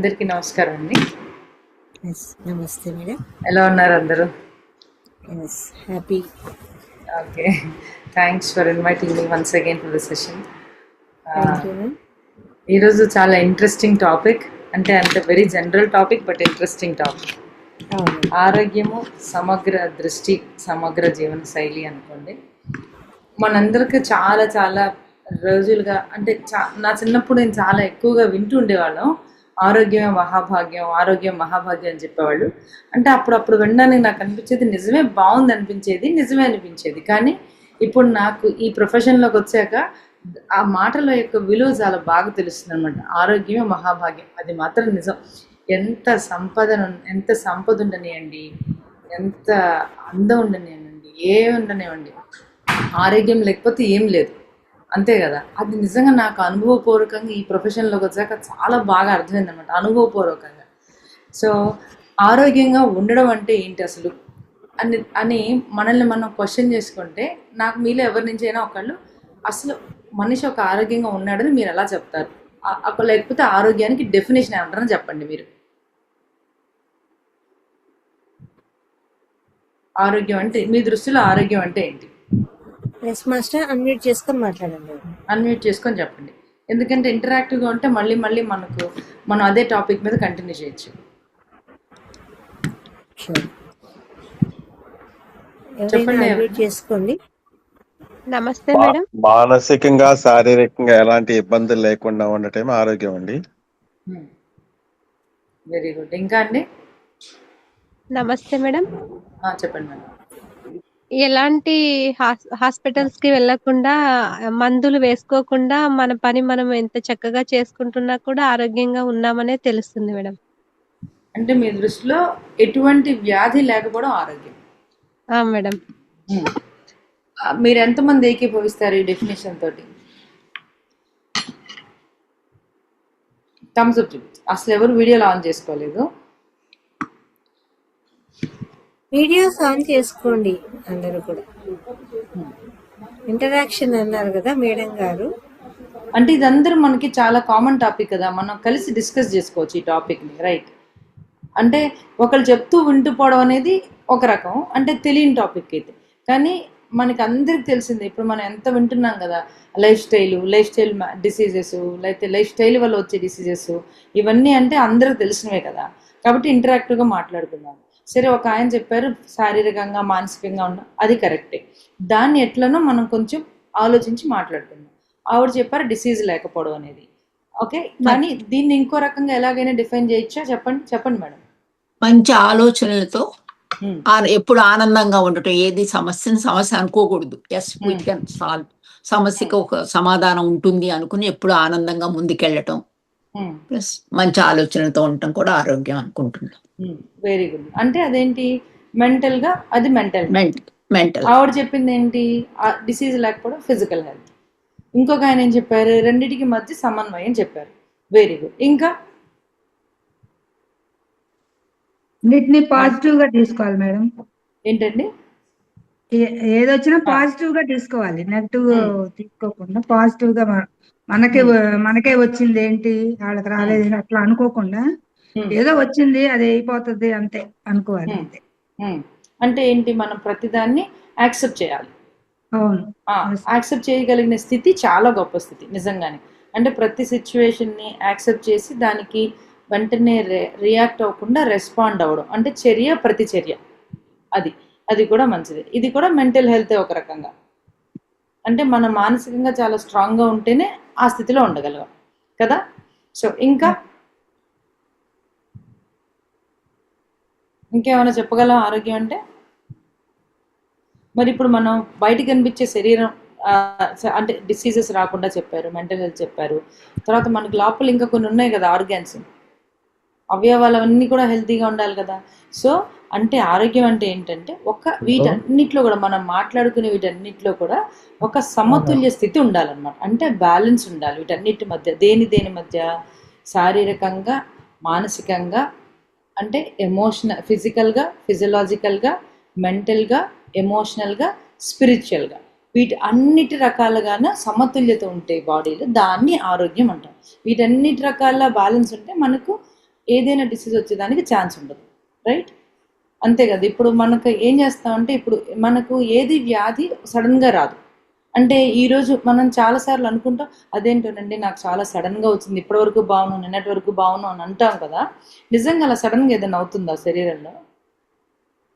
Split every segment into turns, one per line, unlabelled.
అందరికీ నమస్కారం అండి.
నమస్తే మేడం.
ఎలా ఉన్నారు అందరూ?
Happy.
Okay, thanks for inviting me once again for the session. ఈరోజు చాలా ఇంట్రెస్టింగ్ టాపిక్, అంటే very general topic but interesting topic. ఆరోగ్యము, సమగ్ర దృష్టి, సమగ్ర జీవన శైలి అనుకోండి. మనందరికీ చాలా చాలా రోజులుగా, అంటే నా చిన్నప్పుడు నేను చాలా ఎక్కువగా వింటూ ఉండేవాళ్ళం. ఆరోగ్యమే మహాభాగ్యం, ఆరోగ్యం మహాభాగ్యం అని చెప్పేవాళ్ళు. అంటే అప్పుడప్పుడు వినడానికి నాకు అనిపించేది నిజమే, బాగుంది అనిపించేది, నిజమే అనిపించేది. కానీ ఇప్పుడు నాకు ఈ ప్రొఫెషన్లోకి వచ్చాక ఆ మాటల యొక్క విలువ చాలా బాగా తెలుస్తుంది అనమాట. ఆరోగ్యమే మహాభాగ్యం, అది మాత్రం నిజం. ఎంత సంపద ఉండనివ్వండి, ఎంత అందం ఉండనివ్వండి, ఉండనివ్వండి, ఆరోగ్యం లేకపోతే ఏం లేదు, అంతే కదా. అది నిజంగా నాకు అనుభవపూర్వకంగా ఈ ప్రొఫెషన్లోకి వచ్చాక చాలా బాగా అర్థమైంది అనమాట, అనుభవపూర్వకంగా. సో ఆరోగ్యంగా ఉండడం అంటే ఏంటి అసలు అని మనల్ని మనం క్వశ్చన్ చేసుకుంటే, నాకు మీలో ఎవరి నుంచి అయినా ఒకళ్ళు అసలు మనిషి ఒక ఆరోగ్యంగా ఉన్నాడని మీరు ఎలా చెప్తారు? లేకపోతే ఆరోగ్యానికి డెఫినేషన్ ఏమంటారని చెప్పండి మీరు. ఆరోగ్యం అంటే మీ దృష్టిలో ఆరోగ్యం అంటే ఏంటి?
అన్మ్యూట్ చేసుకొని మాట్లాడండి.
అన్మ్యూట్ చేసుకొని చెప్పండి, ఎందుకంటే ఇంటరాక్టివ్గా ఉంటే మళ్ళీ మనం అదే టాపిక్ మీద కంటిన్యూ చేయొచ్చు.
చెప్పండి, చేసుకోండి.
నమస్తే మేడం.
మానసికంగా శారీరకంగా ఎలాంటి ఇబ్బందులు లేకుండా ఉండటం ఆరోగ్యం అండి.
Very good. ఇంకా అండి?
నమస్తే మేడం.
చెప్పండి మేడం.
ఎలాంటి హాస్పిటల్స్ కి వెళ్లకుండా, మందులు వేసుకోకుండా మన పని మనం ఎంత చక్కగా చేసుకుంటున్నా కూడా ఆరోగ్యంగా ఉన్నామనే తెలుస్తుంది మేడం.
అంటే మీ దృష్టిలో ఎటువంటి వ్యాధి లేకపోవడం ఆరోగ్యం?
మేడం.
మీరు ఎంతమంది ఏకీభవిస్తారు ఈ డెఫినేషన్ తోటి? థమ్స్ అప్ చూపించు. అసలు ఎవరు వీడియోలు ఆన్ చేసుకోలేదు.
వీడియోస్ ఆన్ చేసుకోండి అందరూ కూడా. ఇంటరాక్షన్ అన్నారు కదా మేడం గారు.
అంటే ఇదందరూ మనకి చాలా కామన్ టాపిక్ కదా, మనం కలిసి డిస్కస్ చేసుకోవచ్చు ఈ టాపిక్ని, రైట్? అంటే ఒకళ్ళు చెప్తూ వింటూ పోవడం అనేది ఒక రకం, అంటే తెలియని టాపిక్ అయితే. కానీ మనకి అందరికి తెలిసిందే, ఇప్పుడు మనం ఎంత వింటున్నాం కదా, లైఫ్ స్టైల్ డిసీజెస్, లేకపోతే లైఫ్ స్టైల్ వల్ల వచ్చే డిసీజెస్, ఇవన్నీ అంటే అందరికి తెలిసినవే కదా. కాబట్టి ఇంటరాక్టివ్గా మాట్లాడుకుందాం. సరే, ఒక ఆయన చెప్పారు శారీరకంగా మానసికంగా ఉన్న, అది కరెక్టే. దాన్ని ఎట్లనో మనం కొంచెం ఆలోచించి మాట్లాడుకుందాం. ఆవిడ చెప్పారు డిసీజ్ లేకపోవడం అనేది, ఓకే. కానీ దీన్ని ఇంకో రకంగా ఎలాగైనా డిఫైన్ చేయొచ్చా? చెప్పండి మేడం.
మంచి ఆలోచనలతో ఎప్పుడు ఆనందంగా ఉండటం, ఏది సమస్య అనుకోకూడదు. ఎస్ వీ కెన్ సాల్వ్, సమస్యకు ఒక సమాధానం ఉంటుంది అనుకుని ఎప్పుడు ఆనందంగా ముందుకెళ్ళటం, ప్లస్ మంచి ఆలోచనలతో ఉండటం కూడా ఆరోగ్యం అనుకుంటున్నాం.
Very good. అంటే అదేంటి మెంటల్గా, అది మెంటల్. ఆవిడ చెప్పింది ఏంటి? డిసీజ్ లేకపోవడం ఫిజికల్ హెల్త్. ఇంకొక ఆయన ఏం చెప్పారు? రెండిటికి మధ్య సమన్వయం చెప్పారు. Very good. ఇంకా
అన్నిటిని పాజిటివ్ గా తీసుకోవాలి మేడం.
ఏంటండి?
ఏదొచ్చినా పాజిటివ్ గా తీసుకోవాలి, నెగటివ్ తీసుకోకుండా పాజిటివ్ గా. మనకే వచ్చింది ఏంటి, వాళ్ళకి రాలేదు అట్లా అనుకోకుండా, ఏదో వచ్చింది అది అయిపోతుంది అంతే అనుకోవాలి అంతే.
అంటే ఏంటి, మనం ప్రతిదాన్ని యాక్సెప్ట్ చేయాలి.
అవును,
యాక్సెప్ట్ చేయగలిగిన స్థితి చాలా గొప్ప స్థితి నిజంగానే. అంటే ప్రతి సిచ్యువేషన్ని యాక్సెప్ట్ చేసి దానికి వెంటనే రియాక్ట్ అవ్వకుండా రెస్పాండ్ అవ్వడం, అంటే చర్య ప్రతిచర్య, అది కూడా మంచిది. ఇది కూడా మెంటల్ హెల్త్ ఒక రకంగా. అంటే మనం మానసికంగా చాలా స్ట్రాంగ్గా ఉంటేనే ఆ స్థితిలో ఉండగలం కదా. సో ఇంకేమైనా చెప్పగలం ఆరోగ్యం అంటే? మరి ఇప్పుడు మనం బయటికి కనిపించే శరీరం, అంటే డిసీజెస్ రాకుండా చెప్పారు, మెంటల్ హెల్త్ చెప్పారు. తర్వాత మనకి లోపల ఇంకా కొన్ని ఉన్నాయి కదా, ఆర్గాన్స్, అవయవాలన్నీ కూడా హెల్తీగా ఉండాలి కదా. సో అంటే ఆరోగ్యం అంటే ఏంటంటే వీటన్నిటిలో కూడా, మనం మాట్లాడుకునే వీటన్నిటిలో కూడా ఒక సమతుల్య స్థితి ఉండాలన్నమాట. అంటే బ్యాలెన్స్ ఉండాలి వీటన్నిటి మధ్య. దేని మధ్య? శారీరకంగా, మానసికంగా, అంటే ఫిజికల్గా, ఫిజియలాజికల్గా, మెంటల్గా, ఎమోషనల్గా, స్పిరిచువల్గా, వీటి అన్నిటి రకాలుగాన సమతుల్యత ఉంటే బాడీలో, దాన్ని ఆరోగ్యం అంటాం. వీటన్నిటి రకాల బ్యాలెన్స్ ఉంటే మనకు ఏదైనా డిసీజ్ వచ్చేదానికి ఛాన్స్ ఉండదు, రైట్? అంతే కదా. ఇప్పుడు మనకు ఏం చేస్తామంటే, ఇప్పుడు మనకు ఏది వ్యాధి సడన్గా రాదు. అంటే ఈరోజు మనం చాలాసార్లు అనుకుంటాం, అదేంటోనండి నాకు చాలా సడన్గా వచ్చింది, ఇప్పటివరకు బాగున్నాను, నిన్నటి వరకు బాగున్నాను అని అంటాం కదా. నిజంగా అలా సడన్గా ఏదైనా అవుతుందా శరీరంలో?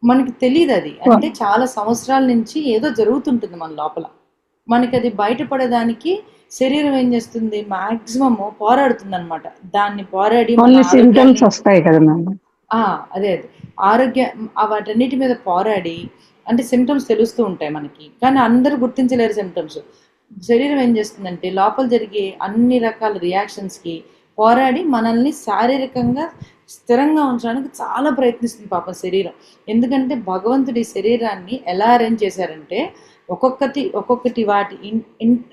మనకి తెలియదు అది. అంటే చాలా సంవత్సరాల నుంచి ఏదో జరుగుతుంటుంది మన లోపల. మనకి అది బయటపడేదానికి శరీరం ఏం చేస్తుంది, మాక్సిమం పోరాడుతుంది అనమాట. దాన్ని పోరాడి మన
ఓన్లీ
ఆరోగ్యాన్ని
సింటమ్స్ వస్తాయి కదా మేడం.
అదే ఆరోగ్య వాటన్నిటి మీద పోరాడి, అంటే సిమ్టమ్స్ తెలుస్తూ ఉంటాయి మనకి, కానీ అందరూ గుర్తించలేరు సిమ్టమ్స్. శరీరం ఏం చేస్తుందంటే లోపల జరిగే అన్ని రకాల రియాక్షన్స్కి పోరాడి మనల్ని శారీరకంగా స్థిరంగా ఉంచడానికి చాలా ప్రయత్నిస్తుంది పాపం శరీరం. ఎందుకంటే భగవంతుడి శరీరాన్ని ఎలా అరేంజ్ చేశారంటే ఒక్కొక్కటి వాటి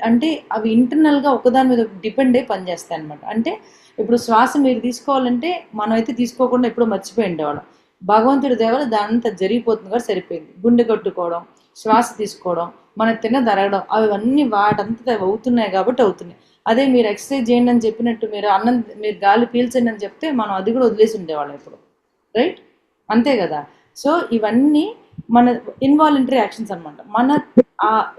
అంటే అవి ఇంటర్నల్గా ఒకదాని మీద డిపెండ్ అయి పనిచేస్తాయి అనమాట. అంటే ఇప్పుడు శ్వాస మీరు తీసుకోవాలంటే మనం అయితే తీసుకోకుండా ఎప్పుడో మర్చిపోయి ఉండేవాళ్ళం. భగవంతుడి దేవల దానంతా జరిగిపోతుంది కూడా సరిపోయింది. గుండె కట్టుకోవడం, శ్వాస తీసుకోవడం, మనకు తిరగడం, అవన్నీ వాటంతా అవుతున్నాయి కాబట్టి అవుతున్నాయి. అదే మీరు ఎక్సర్సైజ్ చేయండి అని చెప్పినట్టు, మీరు గాలి పీల్చండి అని చెప్తే మనం అది కూడా వదిలేసి ఉండేవాళ్ళం ఇప్పుడు, రైట్? అంతే కదా. సో ఇవన్నీ మన ఇన్వాలంటరీ యాక్షన్స్ అనమాట. మన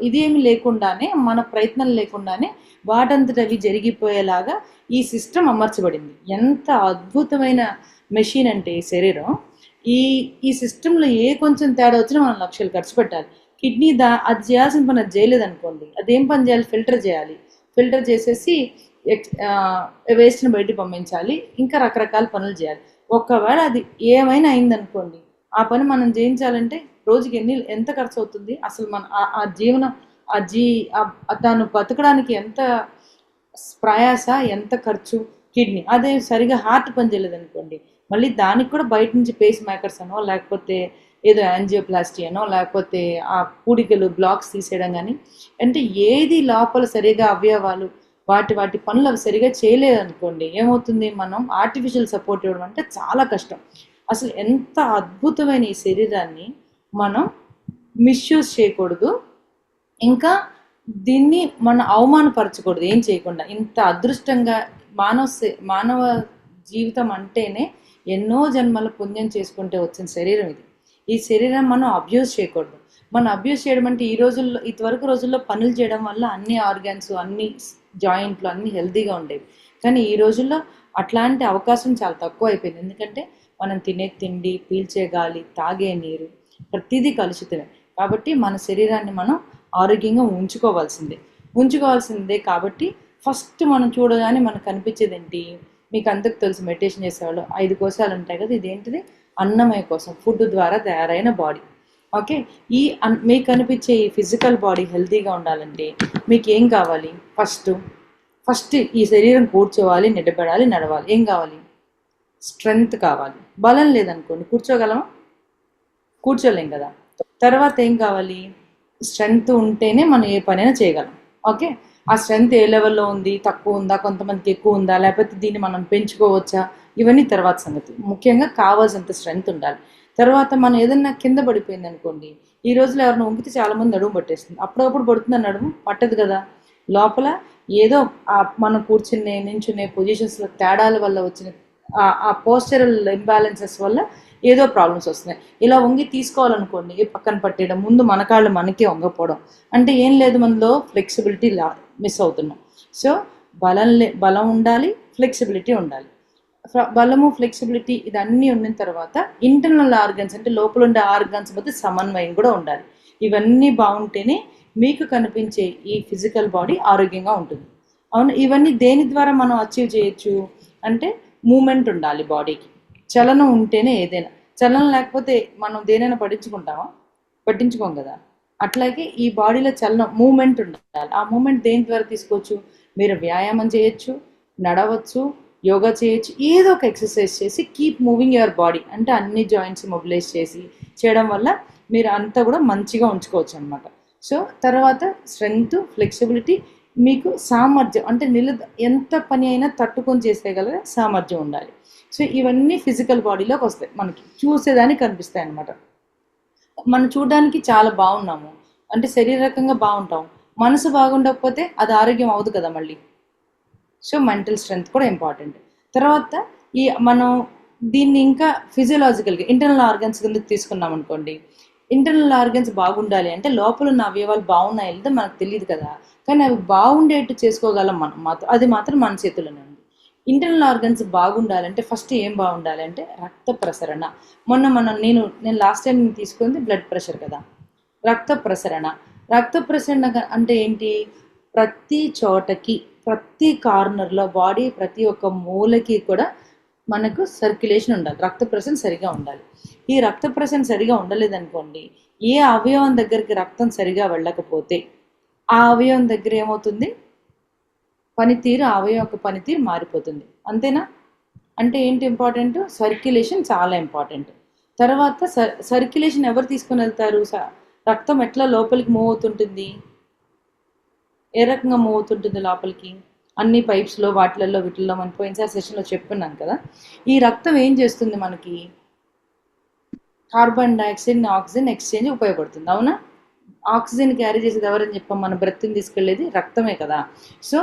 ఇదేమి లేకుండానే, మన ప్రయత్నం లేకుండానే వాటంతట అవి జరిగిపోయేలాగా ఈ సిస్టమ్ అమర్చబడింది. ఎంత అద్భుతమైన మెషిన్ అంటే ఈ శరీరం. ఈ సిస్టంలో ఏ కొంచెం తేడా వచ్చినా మనం లక్షలు ఖర్చు పెట్టాలి. కిడ్నీ అది చేయాల్సిన పని అది చేయలేదు అనుకోండి, అదేం పని చేయాలి, ఫిల్టర్ చేయాలి. ఫిల్టర్ చేసేసి వేస్ట్ని బయటికి పంపించాలి, ఇంకా రకరకాల పనులు చేయాలి. ఒకవేళ అది ఏమైనా అయిందనుకోండి, ఆ పని మనం చేయించాలంటే రోజుకి ఎంత ఖర్చు అవుతుంది అసలు? మన ఆ జీవనం తను బతకడానికి ఎంత ప్రయాస, ఎంత ఖర్చు. కిడ్నీ అదే సరిగా హార్ట్ పని చేయలేదు అనుకోండి, మళ్ళీ దానికి కూడా బయట నుంచి పేస్ మేకర్స్ అనో, లేకపోతే ఏదో యాంజియోప్లాస్టీ అనో, లేకపోతే ఆ పూడికలు బ్లాక్స్ తీసేయడం కానీ, అంటే ఏది లోపల సరిగా అవయవాలు వాటి పనులు అవి సరిగా చేయలేదనుకోండి, ఏమవుతుంది, మనం ఆర్టిఫిషియల్ సపోర్ట్ ఇవ్వడం అంటే చాలా కష్టం. అసలు ఎంత అద్భుతమైన ఈ శరీరాన్ని మనం మిస్యూజ్ చేయకూడదు, ఇంకా దీన్ని మనం అవమానపరచకూడదు ఏం చేయకుండా. ఇంత అదృష్టంగా మానవ జీవితం అంటేనే ఎన్నో జన్మల పుణ్యం చేసుకుంటే వచ్చిన శరీరం ఇది. ఈ శరీరం మనం అబ్యూజ్ చేయకూడదు. మనం అబ్యూజ్ చేయడం అంటే ఇదివరకు రోజుల్లో పనులు చేయడం వల్ల అన్ని ఆర్గాన్స్, అన్ని జాయింట్లు అన్ని హెల్తీగా ఉండేవి. కానీ ఈ రోజుల్లో అట్లాంటి అవకాశం చాలా తక్కువ అయిపోయింది. ఎందుకంటే మనం తినే తిండి, పీల్చే గాలి, తాగే నీరు ప్రతిదీ కలుషితమే. కాబట్టి మన శరీరాన్ని మనం ఆరోగ్యంగా ఉంచుకోవాల్సిందే. కాబట్టి ఫస్ట్ మనం చూడగానే మనకు కనిపించేది ఏంటి, మీకు అందరికి తెలుసు, మెడిటేషన్ చేసేవాళ్ళు 5 కోశాలు ఉంటాయి కదా. ఇదేంటిది, అన్నమయ కోసం, ఫుడ్ ద్వారా తయారైన బాడీ. ఓకే, మీకు కనిపించే ఈ ఫిజికల్ బాడీ హెల్తీగా ఉండాలంటే మీకు ఏం కావాలి? ఫస్ట్ ఈ శరీరం కూర్చోవాలి, నిలబడాలి, నడవాలి. ఏం కావాలి? స్ట్రెంగ్త్ కావాలి. బలం లేదనుకోండి కూర్చోగలమా? కూర్చోలేం కదా. తర్వాత ఏం కావాలి? స్ట్రెంగ్త్ ఉంటేనే మనం ఏ పనైనా చేయగలం. ఓకే, ఆ స్ట్రెంగ్త్ ఏ లెవెల్లో ఉంది, తక్కువ ఉందా, కొంతమందికి ఎక్కువ ఉందా, లేకపోతే దీన్ని మనం పెంచుకోవచ్చా, ఇవన్నీ తర్వాత సంగతి. ముఖ్యంగా కావాల్సినంత స్ట్రెంగ్త్ ఉండాలి. తర్వాత మనం ఏదన్నా కింద పడిపోయింది అనుకోండి, ఈ రోజులో ఎవరిని వంగితే చాలామంది నడుము పట్టేస్తుంది. అప్పుడప్పుడు పడుతుంది, నడుము పట్టదు కదా. లోపల ఏదో మనం కూర్చునే, నించునే పొజిషన్స్లో తేడాల వల్ల వచ్చిన ఆ పోస్చరల్ ఇంబ్యాలెన్సెస్ వల్ల ఏదో ప్రాబ్లమ్స్ వస్తున్నాయి. ఇలా వంగి తీసుకోవాలనుకోండి, పక్కన పట్టేయడం, ముందు మన కాళ్ళు మనకే వంగపోవడం, అంటే ఏం లేదు, మనలో ఫ్లెక్సిబిలిటీ మిస్ అవుతున్నాం. సో బలం ఉండాలి, ఫ్లెక్సిబిలిటీ ఉండాలి. బలము, ఫ్లెక్సిబిలిటీ ఇదన్నీ ఉన్న తర్వాత ఇంటర్నల్ ఆర్గన్స్, అంటే లోపల ఉండే ఆర్గన్స్ మధ్య సమన్వయం కూడా ఉండాలి. ఇవన్నీ బాగుంటేనే మీకు కనిపించే ఈ ఫిజికల్ బాడీ ఆరోగ్యంగా ఉంటుంది. అవును, ఇవన్నీ దేని ద్వారా మనం అచీవ్ చేయొచ్చు అంటే మూమెంట్ ఉండాలి బాడీకి, చలనం ఉంటేనే ఏదైనా. చలనం లేకపోతే మనం దేనైనా పట్టించుకోం కదా. అట్లాగే ఈ బాడీలో చలనం, మూమెంట్ ఉండాలి. ఆ మూమెంట్ దేని ద్వారా తీసుకోవచ్చు? మీరు వ్యాయామం చేయొచ్చు, నడవచ్చు, యోగా చేయొచ్చు, ఏదో ఒక ఎక్సర్సైజ్ చేసి కీప్ మూవింగ్ యువర్ బాడీ, అంటే అన్ని జాయింట్స్ మొబిలైజ్ చేయడం వల్ల మీరు అంతా కూడా మంచిగా ఉంచుకోవచ్చు అనమాట. సో తర్వాత స్ట్రెంగ్త్, ఫ్లెక్సిబిలిటీ, మీకు సామర్థ్యం, అంటే ఎంత పని అయినా తట్టుకొని చేసేగల సామర్థ్యం ఉండాలి. సో ఇవన్నీ ఫిజికల్ బాడీలోకి వస్తాయి, మనకి చూసేదానికి కనిపిస్తాయి అన్నమాట. మనం చూడడానికి చాలా బాగున్నాము అంటే శరీరకంగా బాగుంటాం, మనసు బాగుండకపోతే అది ఆరోగ్యం అవ్వదు కదా మళ్ళీ. సో మెంటల్ స్ట్రెంగ్త్ కూడా ఇంపార్టెంట్. తర్వాత మనం దీన్ని ఇంకా ఫిజియలాజికల్గా ఇంటర్నల్ ఆర్గన్స్ కింద తీసుకున్నాం అనుకోండి. ఇంటర్నల్ ఆర్గన్స్ బాగుండాలి అంటే లోపల ఉన్న అవయవాలు బాగున్నాయి లేదా మనకు తెలియదు కదా, కానీ అవి బాగుండేట్టు చేసుకోగలం మనం మాత్రం, అది మాత్రం మన చేతుల్లోనే ఉంది. ఇంటర్నల్ ఆర్గన్స్ బాగుండాలంటే ఫస్ట్ ఏం బాగుండాలంటే రక్త ప్రసరణ. నేను లాస్ట్ టైం తీసుకుంది బ్లడ్ ప్రెషర్ కదా. రక్త ప్రసరణ అంటే ఏంటి? ప్రతి చోటకి, ప్రతి కార్నర్లో, బాడీ ప్రతి ఒక్క మూలకి కూడా మనకు సర్క్యులేషన్ ఉండాలి, రక్త ప్రసరణ సరిగా ఉండాలి. ఈ రక్త ప్రసరణ సరిగా ఉండలేదనుకోండి, ఏ అవయవం దగ్గరికి రక్తం సరిగా వెళ్ళకపోతే ఆ అవయవం దగ్గర ఏమవుతుంది? అవయవం యొక్క పనితీరు మారిపోతుంది. అంతేనా? అంటే ఏంటి ఇంపార్టెంట్? సర్క్యులేషన్ చాలా ఇంపార్టెంట్. తర్వాత సర్క్యులేషన్ ఎవరు తీసుకుని వెళ్తారు? రక్తం ఎట్లా లోపలికి మూవ్ అవుతుంటుంది? ఏ రకంగా మూవ్ అవుతుంటుంది లోపలికి? అన్ని పైప్స్లో వీటిల్లో మనం పోయినసారి సెషన్లో చెప్పుకున్నాను కదా. ఈ రక్తం ఏం చేస్తుంది? మనకి కార్బన్ డైఆక్సైడ్ ఆక్సిజన్ ఎక్స్చేంజ్ ఉపయోగపడుతుంది. అవునా? ఆక్సిజన్ క్యారీ చేసేది ఎవరని చెప్పాం? మన బ్రెత్ని తీసుకెళ్లేది రక్తమే కదా. సో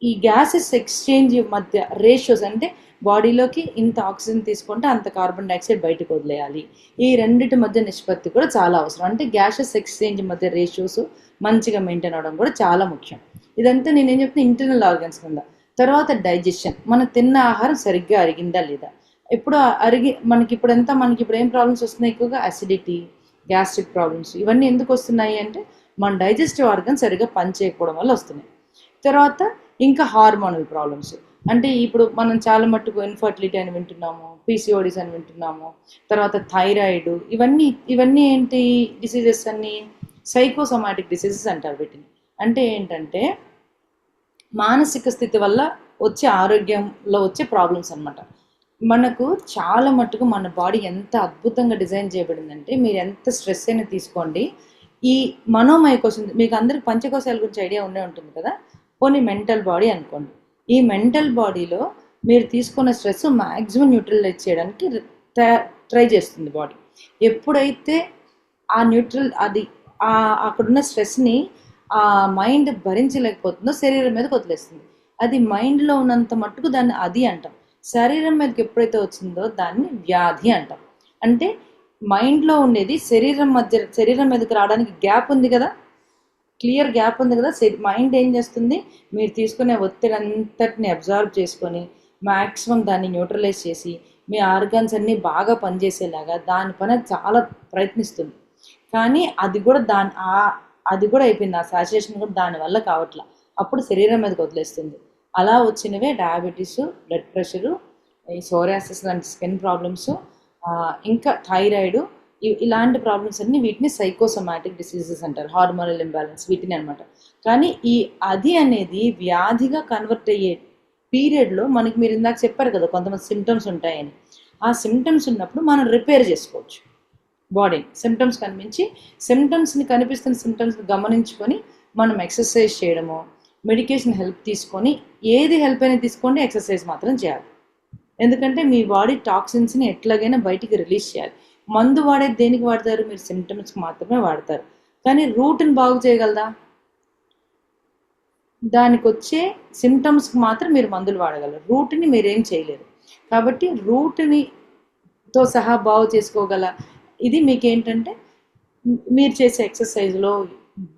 ఈ గ్యాసెస్ ఎక్స్చేంజ్ మధ్య రేషియోస్, అంటే బాడీలోకి ఇంత ఆక్సిజన్ తీసుకుంటే అంత కార్బన్ డైఆక్సైడ్ బయటకు వదిలేయాలి, ఈ రెండింటి మధ్య నిష్పత్తి కూడా చాలా అవసరం. అంటే గ్యాసెస్ ఎక్స్చేంజ్ మధ్య రేషియోస్ మంచిగా మెయింటైన్ అవడం కూడా చాలా ముఖ్యం. ఇదంతా నేనేం చెప్తున్నా ఇంటర్నల్ ఆర్గన్స్ కింద. తర్వాత డైజెషన్, మనం తిన్న ఆహారం సరిగ్గా అరిగిందా లేదా. మనకి ఇప్పుడు ఏం ప్రాబ్లమ్స్ వస్తున్నాయి? ఎక్కువగా అసిడిటీ, గ్యాస్ట్రిక్ ప్రాబ్లమ్స్. ఇవన్నీ ఎందుకు వస్తున్నాయి అంటే మన డైజెస్టివ్ ఆర్గన్ సరిగ్గా పనిచేయకపోవడం వల్ల వస్తున్నాయి. తర్వాత ఇంకా హార్మోనల్ ప్రాబ్లమ్స్, అంటే ఇప్పుడు మనం చాలా మట్టుకు ఇన్ఫర్టిలిటీ అని వింటున్నాము, పీసీఓడీస్ అని వింటున్నాము, తర్వాత థైరాయిడ్, ఇవన్నీ ఏంటి డిసీజెస్ అన్నీ? సైకోసోమాటిక్ డిసీజెస్ అంటారు వీటిని. అంటే ఏంటంటే మానసిక స్థితి వల్ల వచ్చే ఆరోగ్యంలో వచ్చే ప్రాబ్లమ్స్ అనమాట. మనకు చాలా మట్టుకు మన బాడీ ఎంత అద్భుతంగా డిజైన్ చేయబడిందంటే, మీరు ఎంత స్ట్రెస్ అయినా తీసుకోండి, ఈ మనోమయ కోసం మీకు అందరికి పంచకోశాల గురించి ఐడియా ఉండే ఉంటుంది కదా. పోనీ మెంటల్ బాడీ అనుకోండి. ఈ మెంటల్ బాడీలో మీరు తీసుకున్న స్ట్రెస్ మ్యాక్సిమం న్యూట్రలైజ్ చేయడానికి ట్రై చేస్తుంది బాడీ. ఎప్పుడైతే అక్కడున్న స్ట్రెస్ని ఆ మైండ్ భరించలేకపోతుందో శరీరం మీదకి వదిలేస్తుంది. అది మైండ్లో ఉన్నంత మట్టుకు దాన్ని అది అంటాం. శరీరం మీదకి ఎప్పుడైతే వచ్చిందో దాన్ని వ్యాధి అంటాం. అంటే మైండ్లో ఉండేది శరీరం మీదకి రావడానికి గ్యాప్ ఉంది కదా, క్లియర్ గ్యాప్ ఉంది కదా. మైండ్ ఏం చేస్తుంది? మీరు తీసుకునే ఒత్తిడి అంతటిని అబ్జర్వ్ చేసుకొని మ్యాక్సిమం దాన్ని న్యూట్రలైజ్ చేసి మీ ఆర్గాన్స్ అన్నీ బాగా పనిచేసేలాగా దాని పని చాలా ప్రయత్నిస్తుంది. కానీ అది కూడా అయిపోయింది, ఆ సాచురేషన్ కూడా దానివల్ల కావట్లా. అప్పుడు శరీరం మీదకి వదిలేస్తుంది. అలా వచ్చినవే డయాబెటీస్, బ్లడ్ ప్రెషరు, ఈ సోరియాసిస్ లాంటి స్కిన్ ప్రాబ్లమ్స్, ఇంకా థైరాయిడ్, ఇలాంటి ప్రాబ్లమ్స్ అన్ని వీటిని సైకోసోమాటిక్ డిసీజెస్ అంటారు, హార్మోనల్ ఇంబ్యాలెన్స్ వీటిని అనమాట. కానీ ఈ అది అనేది వ్యాధిగా కన్వర్ట్ అయ్యే పీరియడ్లో మనకి మీరు ఇందాక చెప్పారు కదా కొంతమంది సిమ్టమ్స్ ఉంటాయని. ఆ సిమ్టమ్స్ ఉన్నప్పుడు మనం రిపేర్ చేసుకోవచ్చు బాడీని. కనిపిస్తున్న సిమ్టమ్స్ని గమనించుకొని మనం ఎక్సర్సైజ్ చేయడము, మెడికేషన్ హెల్ప్ తీసుకొని, ఏది హెల్ప్ అయినా తీసుకోండి, ఎక్సర్సైజ్ మాత్రం చేయాలి. ఎందుకంటే మీ బాడీ టాక్సిన్స్ని ఎట్లాగైనా బయటికి రిలీజ్ చేయాలి. మందు వాడేది దేనికి వాడతారు? మీరు సిమ్టమ్స్కి మాత్రమే వాడతారు. కానీ రూట్ని బాగు చేయగలదా? దానికి వచ్చే సిమ్టమ్స్కి మాత్రం మీరు మందులు వాడగలరు, రూట్ని మీరేం చేయలేరు. కాబట్టి రూట్నితో సహా బాగు చేసుకోగల ఇది మీకేంటంటే మీరు చేసే ఎక్సర్సైజ్లో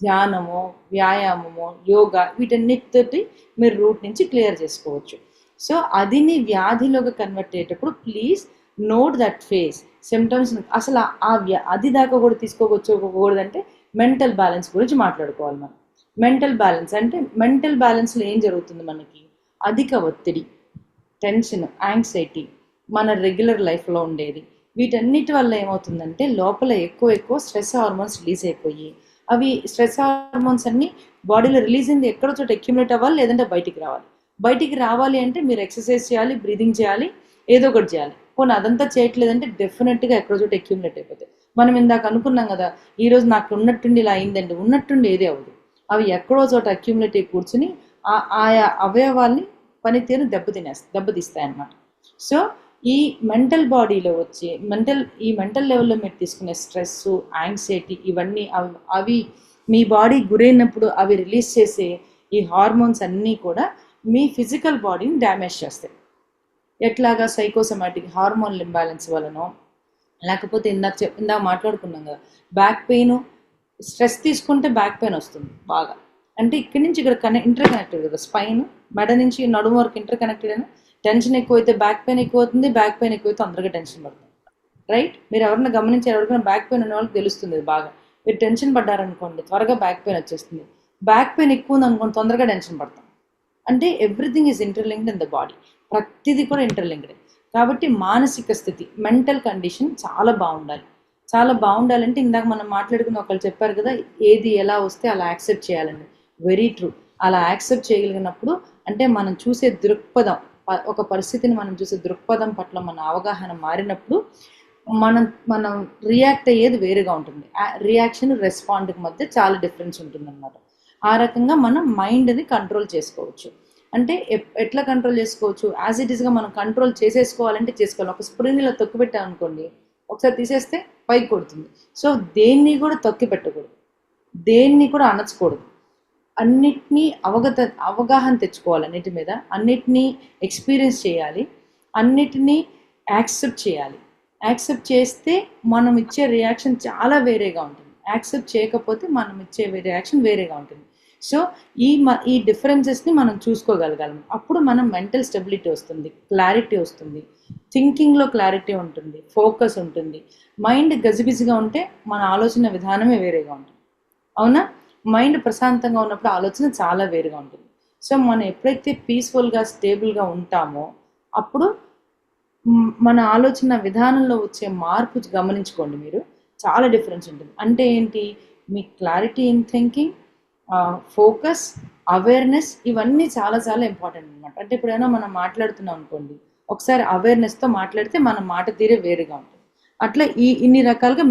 ధ్యానము, వ్యాయామము, యోగా వీటన్నిటితోటి మీరు రూట్ నుంచి క్లియర్ చేసుకోవచ్చు. సో అదిని వ్యాధిలోకి కన్వర్ట్ అయ్యేటప్పుడు please note that face symptoms. అసలు అది దాకా కూడా తీసుకోవచ్చుకోకూడదంటే మెంటల్ బ్యాలెన్స్ గురించి మాట్లాడుకోవాలి మనం. మెంటల్ బ్యాలెన్స్లో ఏం జరుగుతుంది? మనకి అధిక ఒత్తిడి, టెన్షన్, యాంగ్జైటీ మన రెగ్యులర్ లైఫ్లో ఉండేది. వీటన్నిటి వల్ల ఏమవుతుందంటే లోపల ఎక్కువ స్ట్రెస్ హార్మోన్స్ రిలీజ్ అయిపోయి, అవి స్ట్రెస్ హార్మోన్స్ అన్ని బాడీలో రిలీజ్ అయింది ఎక్కడో చోట అక్యుములేట్ అవ్వాలి, లేదంటే బయటికి రావాలి అంటే మీరు ఎక్సర్సైజ్ చేయాలి, బ్రీదింగ్ చేయాలి, ఏదో ఒకటి చేయాలి. పోనీ అదంతా చేయట్లేదంటే డెఫినెట్గా ఎక్కడో చోట అక్యుములేట్ అయిపోతాయి. మనం ఇందాక అనుకున్నాం కదా, ఈరోజు నాకు ఉన్నట్టుండి ఇలా అయిందండి, ఉన్నట్టుండి ఏదే అవ్వదు. అవి ఎక్కడో చోట అక్యుములేట్ అయి కూర్చుని ఆయా అవయవాల్ని పనితీరు దెబ్బతీస్తాయి అన్నమాట. సో ఈ మెంటల్ బాడీలో వచ్చే మెంటల్ లెవెల్లో మీరు తీసుకునే స్ట్రెస్, యాంగ్జైటీ ఇవన్నీ అవి మీ బాడీ గురైనప్పుడు అవి రిలీజ్ చేసే ఈ హార్మోన్స్ అన్నీ కూడా మీ ఫిజికల్ బాడీని డ్యామేజ్ చేస్తాయి. ఎట్లాగా సైకోసమాటిక్ హార్మోనల్ ఇంబ్యాలెన్స్ వలనో, లేకపోతే ఇందాక మాట్లాడుకున్నాం కదా, బ్యాక్ పెయిన్, స్ట్రెస్ తీసుకుంటే బ్యాక్ పెయిన్ వస్తుంది బాగా. అంటే ఇక్కడి నుంచి ఇక్కడ ఇంటర్ కనెక్టెడ్ కదా, స్పైన్ మెడ నుంచి నడుము వరకు ఇంటర్ కనెక్టెడ్ అయినా టెన్షన్ ఎక్కువైతే బ్యాక్ పెయిన్ ఎక్కువ అవుతుంది, బ్యాక్ పెయిన్ ఎక్కువైతే తొందరగా టెన్షన్ పడుతుంది. రైట్? మీరు ఎవరైనా గమనించారు, ఎవరికైనా బ్యాక్ పెయిన్ ఉన్న వాళ్ళకి తెలుస్తుంది బాగా. మీరు టెన్షన్ పడ్డారనుకోండి త్వరగా బ్యాక్ పెయిన్ వచ్చేస్తుంది. బ్యాక్ పెయిన్ ఎక్కువ ఉంది అనుకోండి తొందరగా టెన్షన్ పడతాం. అంటే everything is interlinked in the body. ప్రతిదీ కూడా ఇంటర్లింక్డ్. కాబట్టి మానసిక స్థితి, మెంటల్ కండిషన్ చాలా బాగుండాలి. చాలా బాగుండాలంటే ఇందాక మనం మాట్లాడుకున్న ఒకళ్ళు చెప్పారు కదా, ఏది ఎలా వస్తే అలా యాక్సెప్ట్ చేయాలండి. Very true. అలా యాక్సెప్ట్ చేయగలిగినప్పుడు అంటే మనం చూసే దృక్పథం, ఒక పరిస్థితిని మనం చూసే దృక్పథం పట్ల మన అవగాహన మారినప్పుడు మనం రియాక్ట్ అయ్యేది వేరుగా ఉంటుంది. రియాక్షన్ రెస్పాండ్కి మధ్య చాలా డిఫరెన్స్ ఉంటుందన్నమాట. ఆ రకంగా మనం మైండ్ని కంట్రోల్ చేసుకోవచ్చు. అంటే ఎట్లా కంట్రోల్ చేసుకోవచ్చు? యాజ్ ఇట్ ఈస్గా మనం కంట్రోల్ చేసేసుకోవాలంటే చేసుకోవాలి. ఒక స్ప్రింగ్ ఇలా తొక్కి పెట్టామనుకోండి, ఒకసారి తీసేస్తే పైకి కొడుతుంది. సో దేన్ని కూడా తొక్కి పెట్టకూడదు, దేన్ని కూడా అణచకూడదు. అన్నిటినీ అవగాహన తెచ్చుకోవాలి. అన్నిటి మీద అన్నిటినీ ఎక్స్పీరియన్స్ చేయాలి, అన్నిటినీ యాక్సెప్ట్ చేయాలి. యాక్సెప్ట్ చేస్తే మనం ఇచ్చే రియాక్షన్ చాలా వేరేగా ఉంటుంది. యాక్సెప్ట్ చేయకపోతే మనం ఇచ్చే రియాక్షన్ వేరేగా ఉంటుంది. సో ఈ డిఫరెన్సెస్ని మనం చూసుకోగలగాలి. అప్పుడు మనం మెంటల్ స్టెబిలిటీ వస్తుంది, క్లారిటీ వస్తుంది, థింకింగ్లో క్లారిటీ ఉంటుంది, ఫోకస్ ఉంటుంది. మైండ్ గజిబిజిగా ఉంటే మన ఆలోచన విధానమే వేరేగా ఉంటుంది. అవునా? మైండ్ ప్రశాంతంగా ఉన్నప్పుడు ఆలోచన చాలా వేరుగా ఉంటుంది. సో మనం ఎప్పుడైతే పీస్ఫుల్గా స్టేబుల్గా ఉంటామో అప్పుడు మన ఆలోచన విధానంలో వచ్చే మార్పు గమనించుకోండి మీరు, చాలా డిఫరెన్స్ ఉంటుంది. అంటే ఏంటి? మీ clarity in thinking, focus, awareness, ఇవన్నీ చాలా చాలా ఇంపార్టెంట్ అనమాట. అంటే ఇప్పుడైనా మనం మాట్లాడుతున్నాం అనుకోండి, ఒకసారి అవేర్నెస్తో మాట్లాడితే మన మాట తీరే వేరుగా ఉంటుంది. అట్లా ఇన్ని రకాలుగా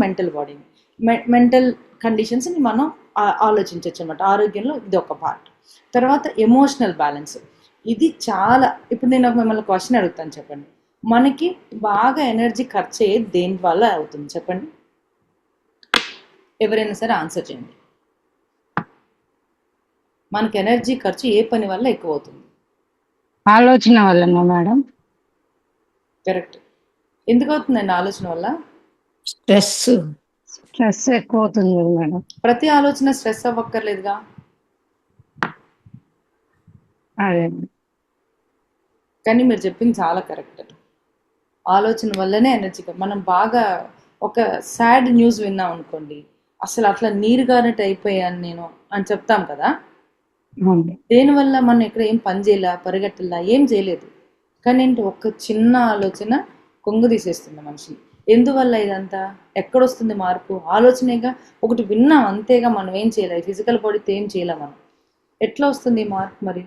మెంటల్ కండిషన్స్ని మనం ఆలోచించవచ్చు అనమాట. ఆరోగ్యంలో ఇది ఒక పార్ట్. తర్వాత ఎమోషనల్ బ్యాలెన్స్, ఇది చాలా. ఇప్పుడు నేను మిమ్మల్ని క్వశ్చన్ అడుగుతాను, చెప్పండి. మనకి బాగా ఎనర్జీ ఖర్చు అయ్యేది దేని వల్ల అవుతుంది చెప్పండి? ఎవరైనా సరే ఆన్సర్ చేయండి. మనకి ఎనర్జీ ఖర్చు ఏ పని వల్ల ఎక్కువ అవుతుంది?
ఆలోచన వల్లనా మేడం?
కరెక్ట్. ఎందుకు అవుతుందండి ఆలోచన వల్ల?
స్ట్రెస్ ఎక్కువ అవుతుంది కదా మేడం.
ప్రతి ఆలోచన స్ట్రెస్ అవ్వక్కర్లేదుగా.
అదే,
కానీ మీరు చెప్పింది చాలా కరెక్ట్. ఆలోచన వల్లనే ఎనర్జీ. మనం బాగా ఒక సాడ్ న్యూస్ విన్నాం అనుకోండి, అసలు అట్లా నీరు గారినట్టు అయిపోయాను నేను అని చెప్తాం కదా. దేనివల్ల మనం ఇక్కడ ఏం పని చేయలే, పరిగెట్టలా, ఏం చేయలేదు. కానీ ఏంటి, ఒక చిన్న ఆలోచన కొంగు తీసేస్తుంది మనిషిని. ఎందువల్ల ఇదంతా? ఎక్కడొస్తుంది మార్పు? ఆలోచనేగా. ఒకటి విన్నాం అంతేగా, మనం ఏం చేయలేదు, ఫిజికల్ బాడీతో ఏం చేయలేం మనం. ఎట్లా వస్తుంది మార్పు మరి?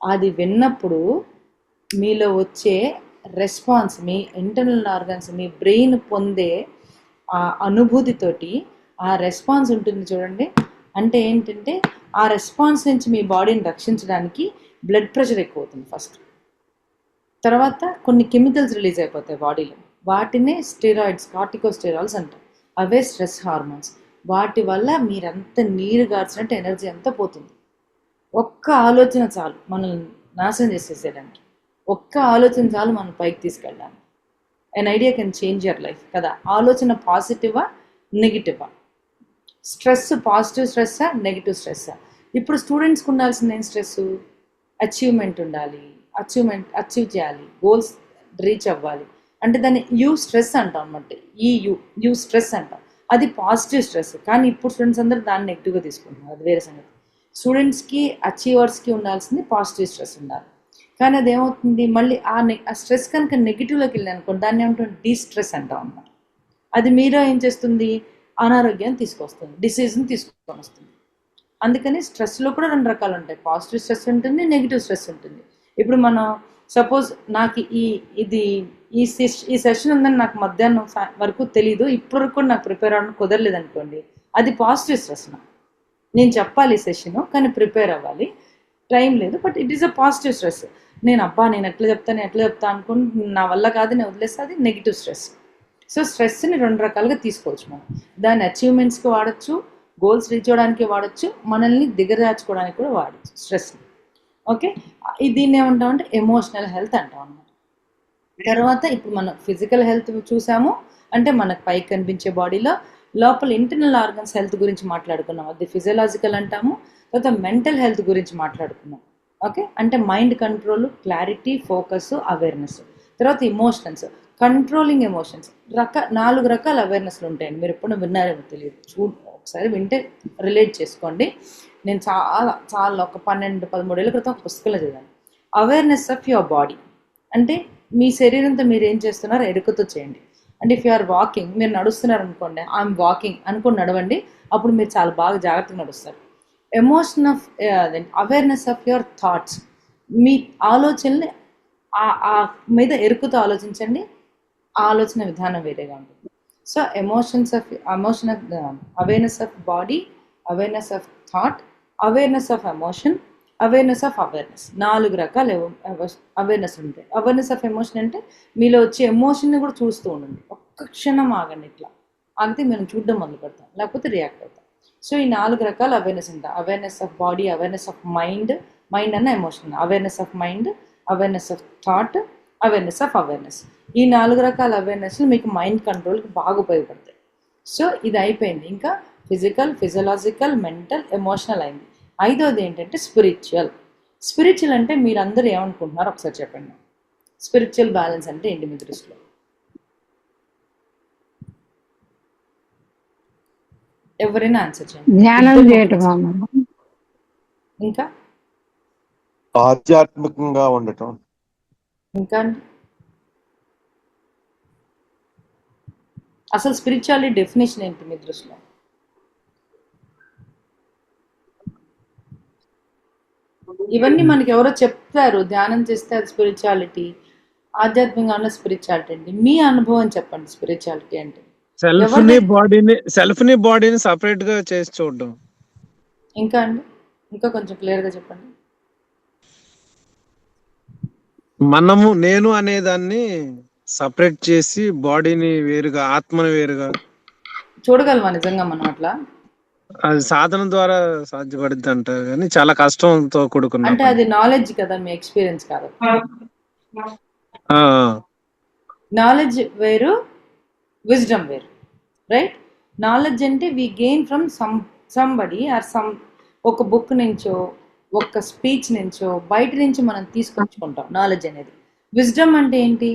అది విన్నప్పుడు మీలో వచ్చే రెస్పాన్స్, మీ ఇంటర్నల్ ఆర్గన్స్, మీ బ్రెయిన్ పొందే ఆ అనుభూతితోటి ఆ రెస్పాన్స్ ఉంటుంది చూడండి. అంటే ఏంటంటే ఆ రెస్పాన్స్ నుంచి మీ బాడీని రక్షించడానికి బ్లడ్ ప్రెషర్ ఎక్కువ అవుతుంది ఫస్ట్. తర్వాత కొన్ని కెమికల్స్ రిలీజ్ అయిపోతాయి బాడీలో, వాటినే స్టెరాయిడ్స్, కార్టికోస్టెరాయిడ్స్ అంటాం. అవే స్ట్రెస్ హార్మోన్స్. వాటి వల్ల మీరంతా నీరు గార్చినట్టు ఎనర్జీ అంతా పోతుంది. ఒక్క ఆలోచన చాలు మనల్ని నాశనం చేసేసేయడానికి. ఒక్క ఆలోచన చాలు మనం పైకి తీసుకెళ్ళడానికి. an idea can change your life కదా. ఆలోచన పాజిటివా నెగిటివా? స్ట్రెస్ పాజిటివ్ స్ట్రెస్సా నెగిటివ్ స్ట్రెస్సా? ఇప్పుడు స్టూడెంట్స్కి ఉండాల్సింది ఏం స్ట్రెస్? అచీవ్మెంట్ ఉండాలి, అచీవ్ చేయాలి, గోల్స్ రీచ్ అవ్వాలి. అంటే దాన్ని యూ స్ట్రెస్ అంటాం అనమాట. యూ స్ట్రెస్ అంటాం, అది పాజిటివ్ స్ట్రెస్. కానీ ఇప్పుడు స్టూడెంట్స్ అందరూ దాన్ని నెగిటివ్గా తీసుకుంటున్నారు, అది వేరే సంగతి. స్టూడెంట్స్కి అచీవర్స్కి ఉండాల్సింది పాజిటివ్ స్ట్రెస్ ఉండాలి. కానీ అది ఏమవుతుంది, మళ్ళీ ఆ స్ట్రెస్ కనుక నెగిటివ్లోకి వెళ్ళి అనుకోండి, దాన్ని ఏమంటాం డీస్ట్రెస్ అంటాం అన్నమాట. అది మీలో ఏం చేస్తుంది? అనారోగ్యాన్ని తీసుకొస్తుంది, డిసీజ్ని తీసుకొని వస్తుంది. అందుకని స్ట్రెస్లో కూడా 2 రకాలు ఉంటాయి. పాజిటివ్ స్ట్రెస్ ఉంటుంది, నెగిటివ్ స్ట్రెస్ ఉంటుంది. ఇప్పుడు మనం సపోజ్ నాకు ఈ సెషన్ ఉందని నాకు మధ్యాహ్నం వరకు తెలీదు, ఇప్పటి వరకు కూడా నాకు ప్రిపేర్ అవ్వడం కుదరలేదు అనుకోండి, అది పాజిటివ్ స్ట్రెస్. నేను చెప్పాలి సెషను, కానీ ప్రిపేర్ అవ్వాలి, టైం లేదు, but it is a positive stress. నేను ఎట్లా చెప్తా అనుకుని నా వల్ల కాదు, నేను వదిలేస్తే అది నెగిటివ్ స్ట్రెస్. సో స్ట్రెస్ని 2 రకాలుగా తీసుకోవచ్చు మనం. దాన్ని అచీవ్మెంట్స్కి వాడచ్చు, గోల్స్ రీచ్ అవ్వడానికి వాడచ్చు, మనల్ని దిగజార్చుకోవడానికి కూడా వాడచ్చు స్ట్రెస్ని. ఓకే, దీన్ని ఏమంటాం అంటే ఎమోషనల్ హెల్త్ అంటాం అన్నమాట. తర్వాత ఇప్పుడు మనం ఫిజికల్ హెల్త్ చూసాము, అంటే మనకు పైకి కనిపించే బాడీలో లోపల ఇంటర్నల్ ఆర్గన్స్ హెల్త్ గురించి మాట్లాడుకున్నాం, అది ఫిజియలాజికల్ అంటాము. తర్వాత మెంటల్ హెల్త్ గురించి మాట్లాడుకున్నాం. ఓకే, అంటే mind control, clarity, focus, awareness. తర్వాత ఇమోషన్స్, కంట్రోలింగ్ ఎమోషన్స్. 4 రకాల అవేర్నెస్లు ఉంటాయండి. మీరు ఎప్పుడు విన్నారేమో తెలియదు, ఒకసారి వింటే రిలేట్ చేసుకోండి. నేను చాలా ఒక 12-13 ఏళ్ళ క్రితం ఒక పుస్తకంలో చదివాను. అవేర్నెస్ ఆఫ్ యువర్ బాడీ అంటే మీ శరీరంతో మీరు ఏం చేస్తున్నారో ఎరుకతో చేయండి. అంటే ఇఫ్ యు ఆర్ వాకింగ్, మీరు నడుస్తున్నారు అనుకోండి, ఐఎమ్ వాకింగ్ అనుకుని నడవండి, అప్పుడు మీరు చాలా బాగా జాగ్రత్తగా నడుస్తారు. Emotion of awareness of your thoughts, మీ ఆలోచనని మీద ఎరుకుతో ఆలోచించండి, ఆ ఆలోచన విధానం వేరేగా ఉంటుంది. So awareness of body, awareness of thought, awareness of emotion, awareness of awareness. 4 రకాల అవేర్నెస్ ఉంటాయి. అవేర్నెస్ ఆఫ్ ఎమోషన్ అంటే మీలో వచ్చే ఎమోషన్ని కూడా చూస్తూ ఉండండి, ఒక్క క్షణం ఆగండి, ఇట్లా ఆగితే మనం చూడడం మొదలు పెడతాం, లేకపోతే రియాక్ట్ అవుతాం. సో ఈ 4 రకాల అవేర్నెస్ ఉంటాయి. Awareness of body, awareness of mind అన్న emotion, awareness of mind, awareness of thought, awareness of awareness. ఈ 4 రకాల అవేర్నెస్లు మీకు మైండ్ కంట్రోల్కి బాగా ఉపయోగపడతాయి. సో ఇది అయిపోయింది. ఇంకా ఫిజికల్, ఫిజియలాజికల్, మెంటల్, ఎమోషనల్ అయింది. 5వది ఏంటంటే స్పిరిచువల్. స్పిరిచువల్ అంటే మీరందరూ ఏమనుకుంటున్నారో ఒకసారి చెప్పండి. స్పిరిచువల్ బ్యాలెన్స్ అంటే ఏంటి మీ దృష్టిలో? ఎవరైనా ఆన్సర్ చేయండి.
ధ్యానం చేయటం అమ్మ.
ఇంకా
ఆధ్యాత్మికంగా ఉండటం.
ఇంకా అండి, అసలు స్పిరిచువాలిటీ డెఫినేషన్ ఏంటి మీ దృష్టిలో? ఇవన్నీ మనకి ఎవరో చెప్తారు, ధ్యానం చేస్తే అది స్పిరిచువాలిటీ, ఆధ్యాత్మికంగా ఉన్న స్పిరిచువాలిటీ అండి. మీ అనుభవం చెప్పండి, స్పిరిచువాలిటీ అంటే
సెల్ఫ్ ని బాడీని సపరేట్ గా చేసి చూడడం.
ఇంకా అండి, ఇంకా కొంచెం క్లియర్ గా చెప్పండి.
మనము నేను అనే దాన్ని సపరేట్ చేసి బాడీని వేరుగా, ఆత్మని వేరుగా
చూడగలమా నిజంగా మనం అట్లా?
అది సాధన ద్వారా సాధ్యపడుద్ది అంటారు, కానీ చాలా కష్టంతో కూడుకున్న
అంటే అది నాలెడ్జ్ కదా, మీ ఎక్స్పీరియన్స్ కాదు. నాలెడ్జ్ వేరు, విజ్డమ్ వేరు, రైట్? నాలెడ్జ్ అంటే వి గెయిన్ ఫ్రమ్ సంబడి ఆర్ ఒక బుక్ నుంచో, ఒక స్పీచ్ నుంచో, బయట నుంచి మనం తీసుకొచ్చుకుంటాం నాలెడ్జ్ అనేది. విజ్డమ్ అంటే ఏంటి?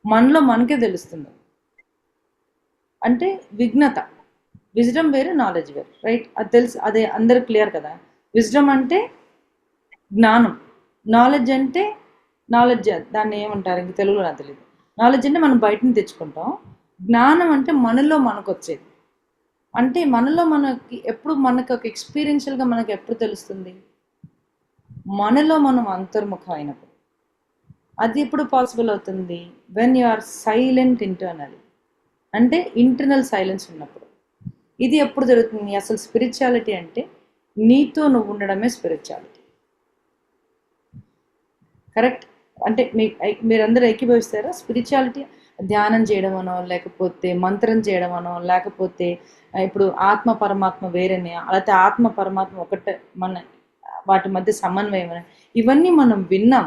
మనలో మనకే తెలుస్తుంది, అంటే విఘ్నత. విజ్డమ్ వేరు, నాలెడ్జ్ వేరు, రైట్? అది తెలుసు, అదే అందరు క్లియర్ కదా. విజ్డమ్ అంటే జ్ఞానం, నాలెడ్జ్ అంటే నాలెడ్జ్, దాన్ని ఏమంటారు ఇంక తెలుగులో నాకు తెలియదు. నాలెడ్జ్ అంటే మనం బయటని తెచ్చుకుంటాం, జ్ఞానం అంటే మనలో మనకు వచ్చేది. అంటే మనలో మనకి ఎప్పుడు, మనకు ఒక ఎక్స్పీరియన్షియల్గా మనకు ఎప్పుడు తెలుస్తుంది? మనలో మనం అంతర్ముఖం అయినప్పుడు. అది ఎప్పుడు పాసిబుల్ అవుతుంది? When you are silent internal, అంటే ఇంటర్నల్ సైలెన్స్ ఉన్నప్పుడు. ఇది ఎప్పుడు జరుగుతుంది? అసలు స్పిరిచువాలిటీ అంటే నీతో నువ్వు ఉండడమే స్పిరిచువాలిటీ, కరెక్ట్? అంటే మీరందరూ ఏకీభవిస్తారా? స్పిరిచువాలిటీ ధ్యానం చేయడమనో, లేకపోతే మంత్రం చేయడమనో, లేకపోతే ఇప్పుడు ఆత్మ పరమాత్మ వేరేనే, లేకపోతే ఆత్మ పరమాత్మ ఒకటే, మన వాటి మధ్య సమన్వయం, ఇవన్నీ మనం విన్నాం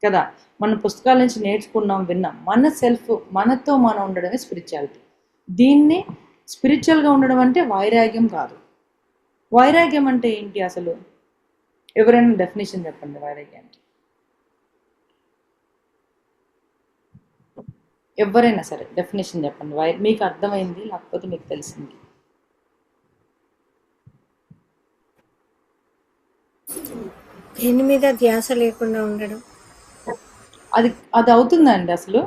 కదా, మన పుస్తకాల నుంచి నేర్చుకున్నాం, విన్నాం. మన సెల్ఫ్, మనతో మనం ఉండడమే స్పిరిచువాలిటీ. దీన్ని స్పిరిచువల్గా ఉండడం అంటే వైరాగ్యం కాదు. వైరాగ్యం అంటే ఏంటి అసలు? ఎవరైనా డెఫినేషన్ చెప్పండి వైరాగ్యానికి. ఎవరైనా సరే డెఫినేషన్ చెప్పండి, మీకు అర్థమైంది, లేకపోతే మీకు తెలిసింది.
దేని మీద ధ్యాస లేకుండా ఉండడం.
అది అవుతుందండి అసలు?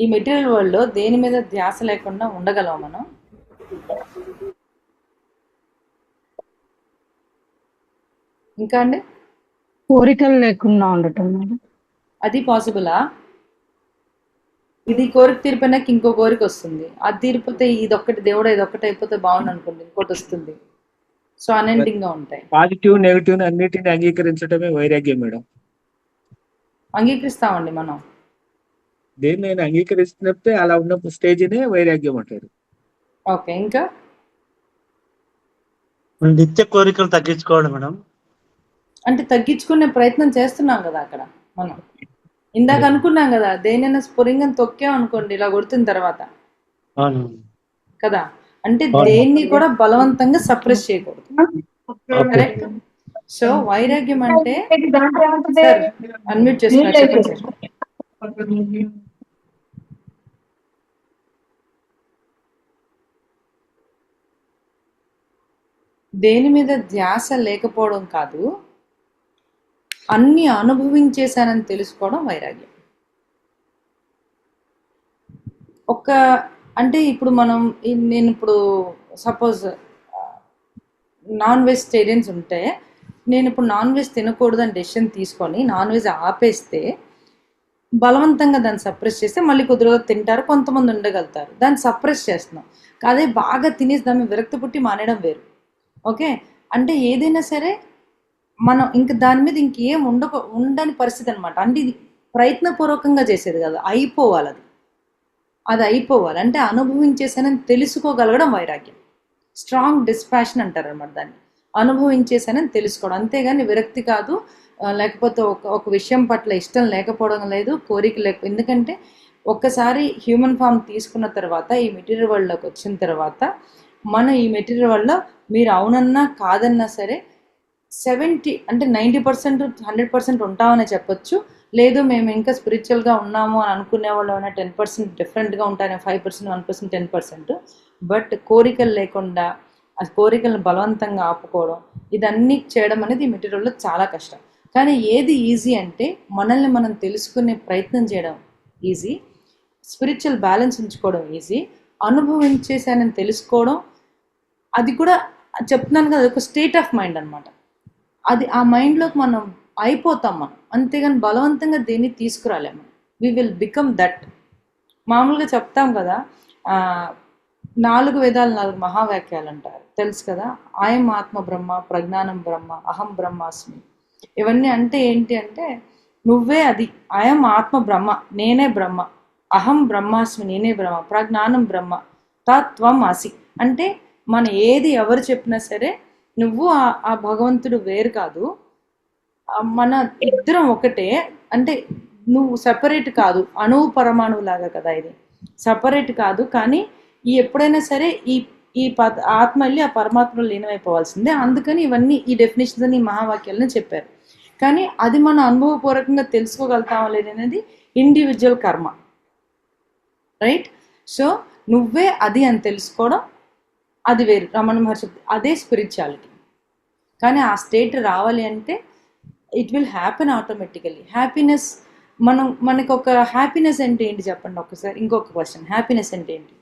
ఈ మెటీరియల్ వరల్డ్లో దేని మీద ధ్యాస లేకుండా ఉండగలం మనం? ఇంకా అండి,
కోరికలు లేకుండా ఉండటం మేడం.
అది పాసిబులా? ఇది కోరిక తీరిపోయినాక ఇంకో కోరిక వస్తుంది, అది తీరిపోతే ఇదొక్కటి, దేవుడు ఇదొక్కటి అయిపోతే బాగుంది అనుకోండి, ఇంకోటి వస్తుంది. సో అన్ఎండింగ్ గా ఉంటాయి.
పాజిటివ్ నెగిటివ్ అన్నిటిని అంగీకరించడమే వైరాగ్యం మేడం.
అంగీకరిస్తామండి మనం.
దేన్నైనా అంగీకరిస్తున్నప్పుడే అలా ఉన్న స్టేజ్నే వైరాగ్యం అంటారు.
ఓకే, ఇంకా
నిత్య కోరికలు తగ్గించుకోవాలి మేడం.
అంటే తగ్గించుకునే ప్రయత్నం చేస్తున్నాం కదా అక్కడ మనం. ఇందాక అనుకున్నాం కదా, దేనైనా స్ఫురింగం తొక్కాం అనుకోండి ఇలా కొడుతున్న తర్వాత
అవును.
కదా, అంటే దేన్ని కూడా బలవంతంగా సప్రెస్ చేయకూడదు. కరెక్ట్. సో వైరాగ్యం అంటే సార్ అన్మ్యూట్ చేస్తున్నారు, చెప్పండి సార్. దేని మీద ధ్యాస లేకపోవడం కాదు, అన్ని అనుభవించేశానని తెలుసుకోవడం వైరాగ్యం. అంటే ఇప్పుడు నేను ఇప్పుడు సపోజ్ నాన్ వెజిటేరియన్స్ ఉంటే, నేను ఇప్పుడు నాన్ వెజ్ తినకూడదు అని డెసిషన్ తీసుకొని నాన్ వెజ్ ఆపేస్తే, బలవంతంగా దాన్ని సప్రెస్ చేస్తే మళ్ళీ కుదురుగా తింటారు, కొంతమంది ఉండగలుగుతారు. దాన్ని సప్రెస్ చేస్తున్నాం. అదే బాగా తినేసి దాన్ని విరక్తి పుట్టి మానేయడం వేరు. ఓకే, అంటే ఏదైనా సరే మనం ఇంక దాని మీద ఇంకేం ఉండని పరిస్థితి అనమాట. అంటే ఇది ప్రయత్నపూర్వకంగా చేసేది కదా, అయిపోవాలి. అది అయిపోవాలి అంటే అనుభవించేసానని తెలుసుకోగలగడం వైరాగ్యం. స్ట్రాంగ్ డిస్పాషన్ అంటారు అనమాట దాన్ని. అనుభవించేసానని తెలుసుకోవడం, అంతేగాని విరక్తి కాదు, లేకపోతే ఒక విషయం పట్ల ఇష్టం లేకపోవడం లేదు, కోరిక ఎందుకంటే ఒక్కసారి హ్యూమన్ ఫామ్ తీసుకున్న తర్వాత, ఈ మెటీరియల్ వరల్డ్లోకి వచ్చిన తర్వాత, మనం ఈ మెటీరియల్ వరల్డ్లో మీరు అవునన్నా కాదన్నా సరే 70 అంటే 90% 100% ఉంటామని చెప్పొచ్చు. లేదు మేము ఇంకా స్పిరిచువల్గా ఉన్నాము అని అనుకునే వాళ్ళు 10% డిఫరెంట్గా ఉంటారు, 5%, 1%, 10%. బట్ కోరికలు లేకుండా ఆ కోరికలను బలవంతంగా ఆపుకోవడం, ఇదన్నీ చేయడం అనేది ఈ మెటీరియల్లో చాలా కష్టం. కానీ ఏది ఈజీ అంటే మనల్ని మనం తెలుసుకునే ప్రయత్నం చేయడం ఈజీ, స్పిరిచువల్ బ్యాలెన్స్ ఉంచుకోవడం ఈజీ, అనుభవించేసానని తెలుసుకోవడం అది కూడా చెప్తున్నాను కదా, ఒక స్టేట్ ఆఫ్ మైండ్ అనమాట. అది ఆ మైండ్లోకి మనం అయిపోతాం మనం, అంతేగాని బలవంతంగా దేన్ని తీసుకురాలేము. We will become that. మామూలుగా చెప్తాం కదా, 4 వేదాలు 4 మహావాక్యాలు అంటారు, తెలుసు కదా. అయం ఆత్మ బ్రహ్మ, ప్రజ్ఞానం బ్రహ్మ, అహం బ్రహ్మాస్మి. ఇవన్నీ అంటే ఏంటి అంటే, నువ్వే అది, అయం ఆత్మ బ్రహ్మ, నేనే బ్రహ్మ, అహం బ్రహ్మాస్మి, నేనే బ్రహ్మ, ప్రజ్ఞానం బ్రహ్మ, తత్వం అసి. అంటే మన ఏది ఎవరు చెప్పినా సరే నువ్వు ఆ భగవంతుడు వేరు కాదు, మన ఇద్దరం ఒకటే. అంటే నువ్వు సెపరేట్ కాదు, అణువు పరమాణువు లాగా కదా, ఇది సెపరేట్ కాదు. కానీ ఎప్పుడైనా సరే ఈ ఆత్మ వెళ్ళి ఆ పరమాత్మలో లీనమైపోవాల్సిందే. అందుకని ఇవన్నీ ఈ డెఫినేషన్స్ అని, ఈ మహావాక్యాలను చెప్పారు. కానీ అది మనం అనుభవపూర్వకంగా తెలుసుకోగలుగుతామా లేదనేది ఇండివిజువల్ కర్మ, రైట్. సో నువ్వే అది అని తెలుసుకోవడం అది వేరు. రమణ మహర్షి అదే స్పిరిచువాలిటీ. కానీ ఆ స్టేట్ రావాలి అంటే it will happen automatically. Happiness మనకు ఒక హ్యాపీనెస్ అంటే ఏంటి చెప్పండి ఒకసారి. ఇంకొక క్వశ్చన్, హ్యాపీనెస్ అంటే ఏంటి?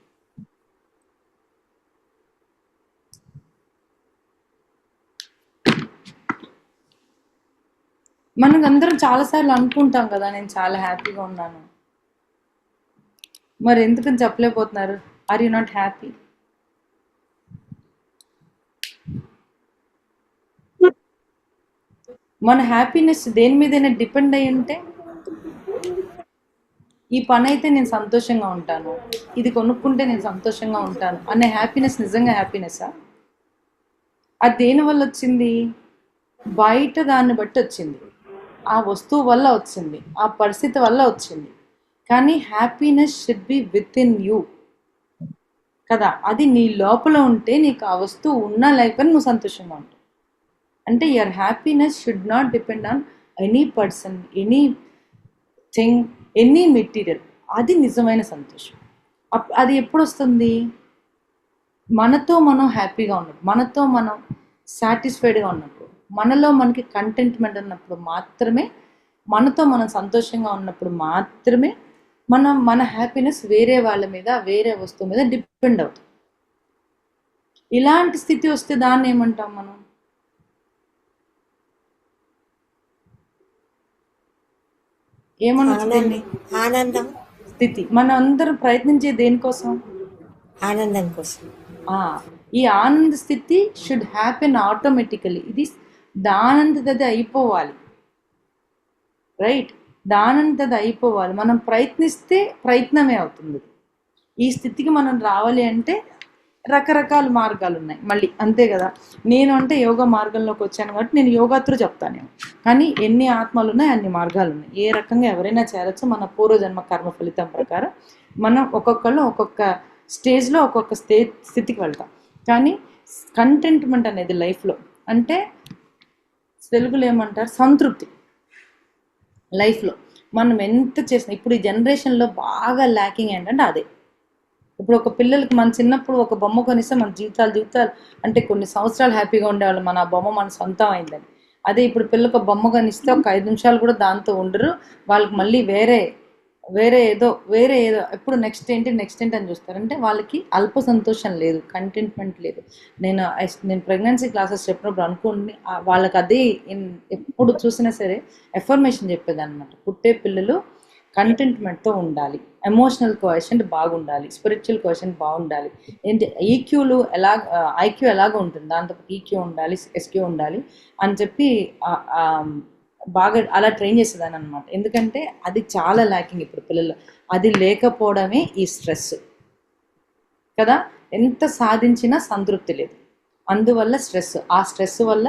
మనకు అందరం చాలాసార్లు అనుకుంటాం కదా, నేను చాలా హ్యాపీగా ఉన్నాను. మరి ఎందుకని చెప్పలేకపోతున్నారు? Are you not happy? మన హ్యాపీనెస్ దేని మీదైనా డిపెండ్ అయి ఉంటే, ఈ పని అయితే నేను సంతోషంగా ఉంటాను, ఇది కొనుక్కుంటే నేను సంతోషంగా ఉంటాను అనే హ్యాపీనెస్ నిజంగా హ్యాపీనెస్సా? అది దేని వల్ల వచ్చింది? బయట దాన్ని బట్టి వచ్చింది, ఆ వస్తువు వల్ల వచ్చింది, ఆ పరిస్థితి వల్ల వచ్చింది. కానీ happiness should be with in you కదా. అది నీ లోపల ఉంటే నీకు ఆ వస్తువు ఉన్నా లేకపోయినా నువ్వు సంతోషంగా ఉంటావు. అంటే your happiness should not depend on any person, any thing, any material. అది నిజమైన సంతోషం. అది ఎప్పుడు వస్తుంది? మనతో మనం హ్యాపీగా ఉన్నప్పుడు, మనతో మనం సాటిస్ఫైడ్గా ఉన్నప్పుడు, మనలో మనకి కంటెంట్మెంట్ ఉన్నప్పుడు మాత్రమే, మనతో మనం సంతోషంగా ఉన్నప్పుడు మాత్రమే మన హ్యాపీనెస్ వేరే వాళ్ళ మీద, వేరే వస్తువు మీద డిపెండ్ అవుతుంది. ఇలాంటి స్థితి వస్తే దాన్ని ఏమంటాం మనం? ఏమన్నా
ఆనందం
స్థితి. మనం అందరం ప్రయత్నించే దేనికోసం?
ఆనందం కోసం.
ఈ ఆనంద స్థితి షుడ్ హ్యాపెన్ ఆటోమేటికలీ. ఇది దానంతది అయిపోవాలి, రైట్. దానంతది అయిపోవాలి. మనం ప్రయత్నిస్తే ప్రయత్నమే అవుతుంది. ఈ స్థితికి మనం రావాలి అంటే రకరకాల మార్గాలు ఉన్నాయి మళ్ళీ, అంతే కదా. నేను అంటే యోగా మార్గంలోకి వచ్చాను కాబట్టి నేను యోగా త్రూ చెప్తాను. కానీ ఎన్ని ఆత్మలు ఉన్నాయి అన్ని మార్గాలు ఉన్నాయి. ఏ రకంగా ఎవరైనా చేరొచ్చు. మన పూర్వజన్మ కర్మ ఫలితం ప్రకారం మనం ఒక్కొక్కళ్ళు ఒక్కొక్క స్టేజ్లో ఒక్కొక్క స్థితికి వెళ్తాం. కానీ కంటెంట్మెంట్ అనేది లైఫ్లో అంటే తెలుగులో ఏమంటారు, సంతృప్తి. లైఫ్లో మనం ఎంత చేసినా ఇప్పుడు ఈ జనరేషన్లో బాగా ల్యాకింగ్ ఏంటంటే అదే. ఇప్పుడు ఒక పిల్లలకి మన చిన్నప్పుడు ఒక బొమ్మ కొనిస్తే మన జీవితాలు అంటే కొన్ని సంవత్సరాలు హ్యాపీగా ఉండేవాళ్ళు, మన ఆ బొమ్మ మన సొంతం అయిందని. అదే ఇప్పుడు పిల్లలకు ఒక బొమ్మ కొనిస్తే ఒక 5 నిమిషాలు కూడా దాంతో ఉండరు. వాళ్ళకి మళ్ళీ వేరే ఏదో ఎప్పుడు నెక్స్ట్ ఏంటి అని చూస్తారంటే వాళ్ళకి అల్ప సంతోషం లేదు, కంటెంట్మెంట్ లేదు. నేను ప్రెగ్నెన్సీ క్లాసెస్ చెప్పినప్పుడు అనుకోండి వాళ్ళకి అదే ఎప్పుడు చూసినా సరే ఎఫర్మేషన్ చెప్పేది అనమాట. పుట్టే పిల్లలు కంటెంట్మెంట్తో ఉండాలి, ఎమోషనల్ కోఎషెంట్ బాగుండాలి, స్పిరిచువల్ కోఎషెంట్ బాగుండాలి. ఏంటి ఐక్యూ ఎలాగ ఉంటుంది, దాంతో ఈక్యూ ఉండాలి, ఎస్క్యూ ఉండాలి అని చెప్పి బాగా అలా ట్రైన్ చేసేదాన్ని అనమాట. ఎందుకంటే అది చాలా ల్యాకింగ్ ఇప్పుడు పిల్లలు. అది లేకపోవడమే ఈ స్ట్రెస్ కదా. ఎంత సాధించినా సంతృప్తి లేదు, అందువల్ల స్ట్రెస్. ఆ స్ట్రెస్ వల్ల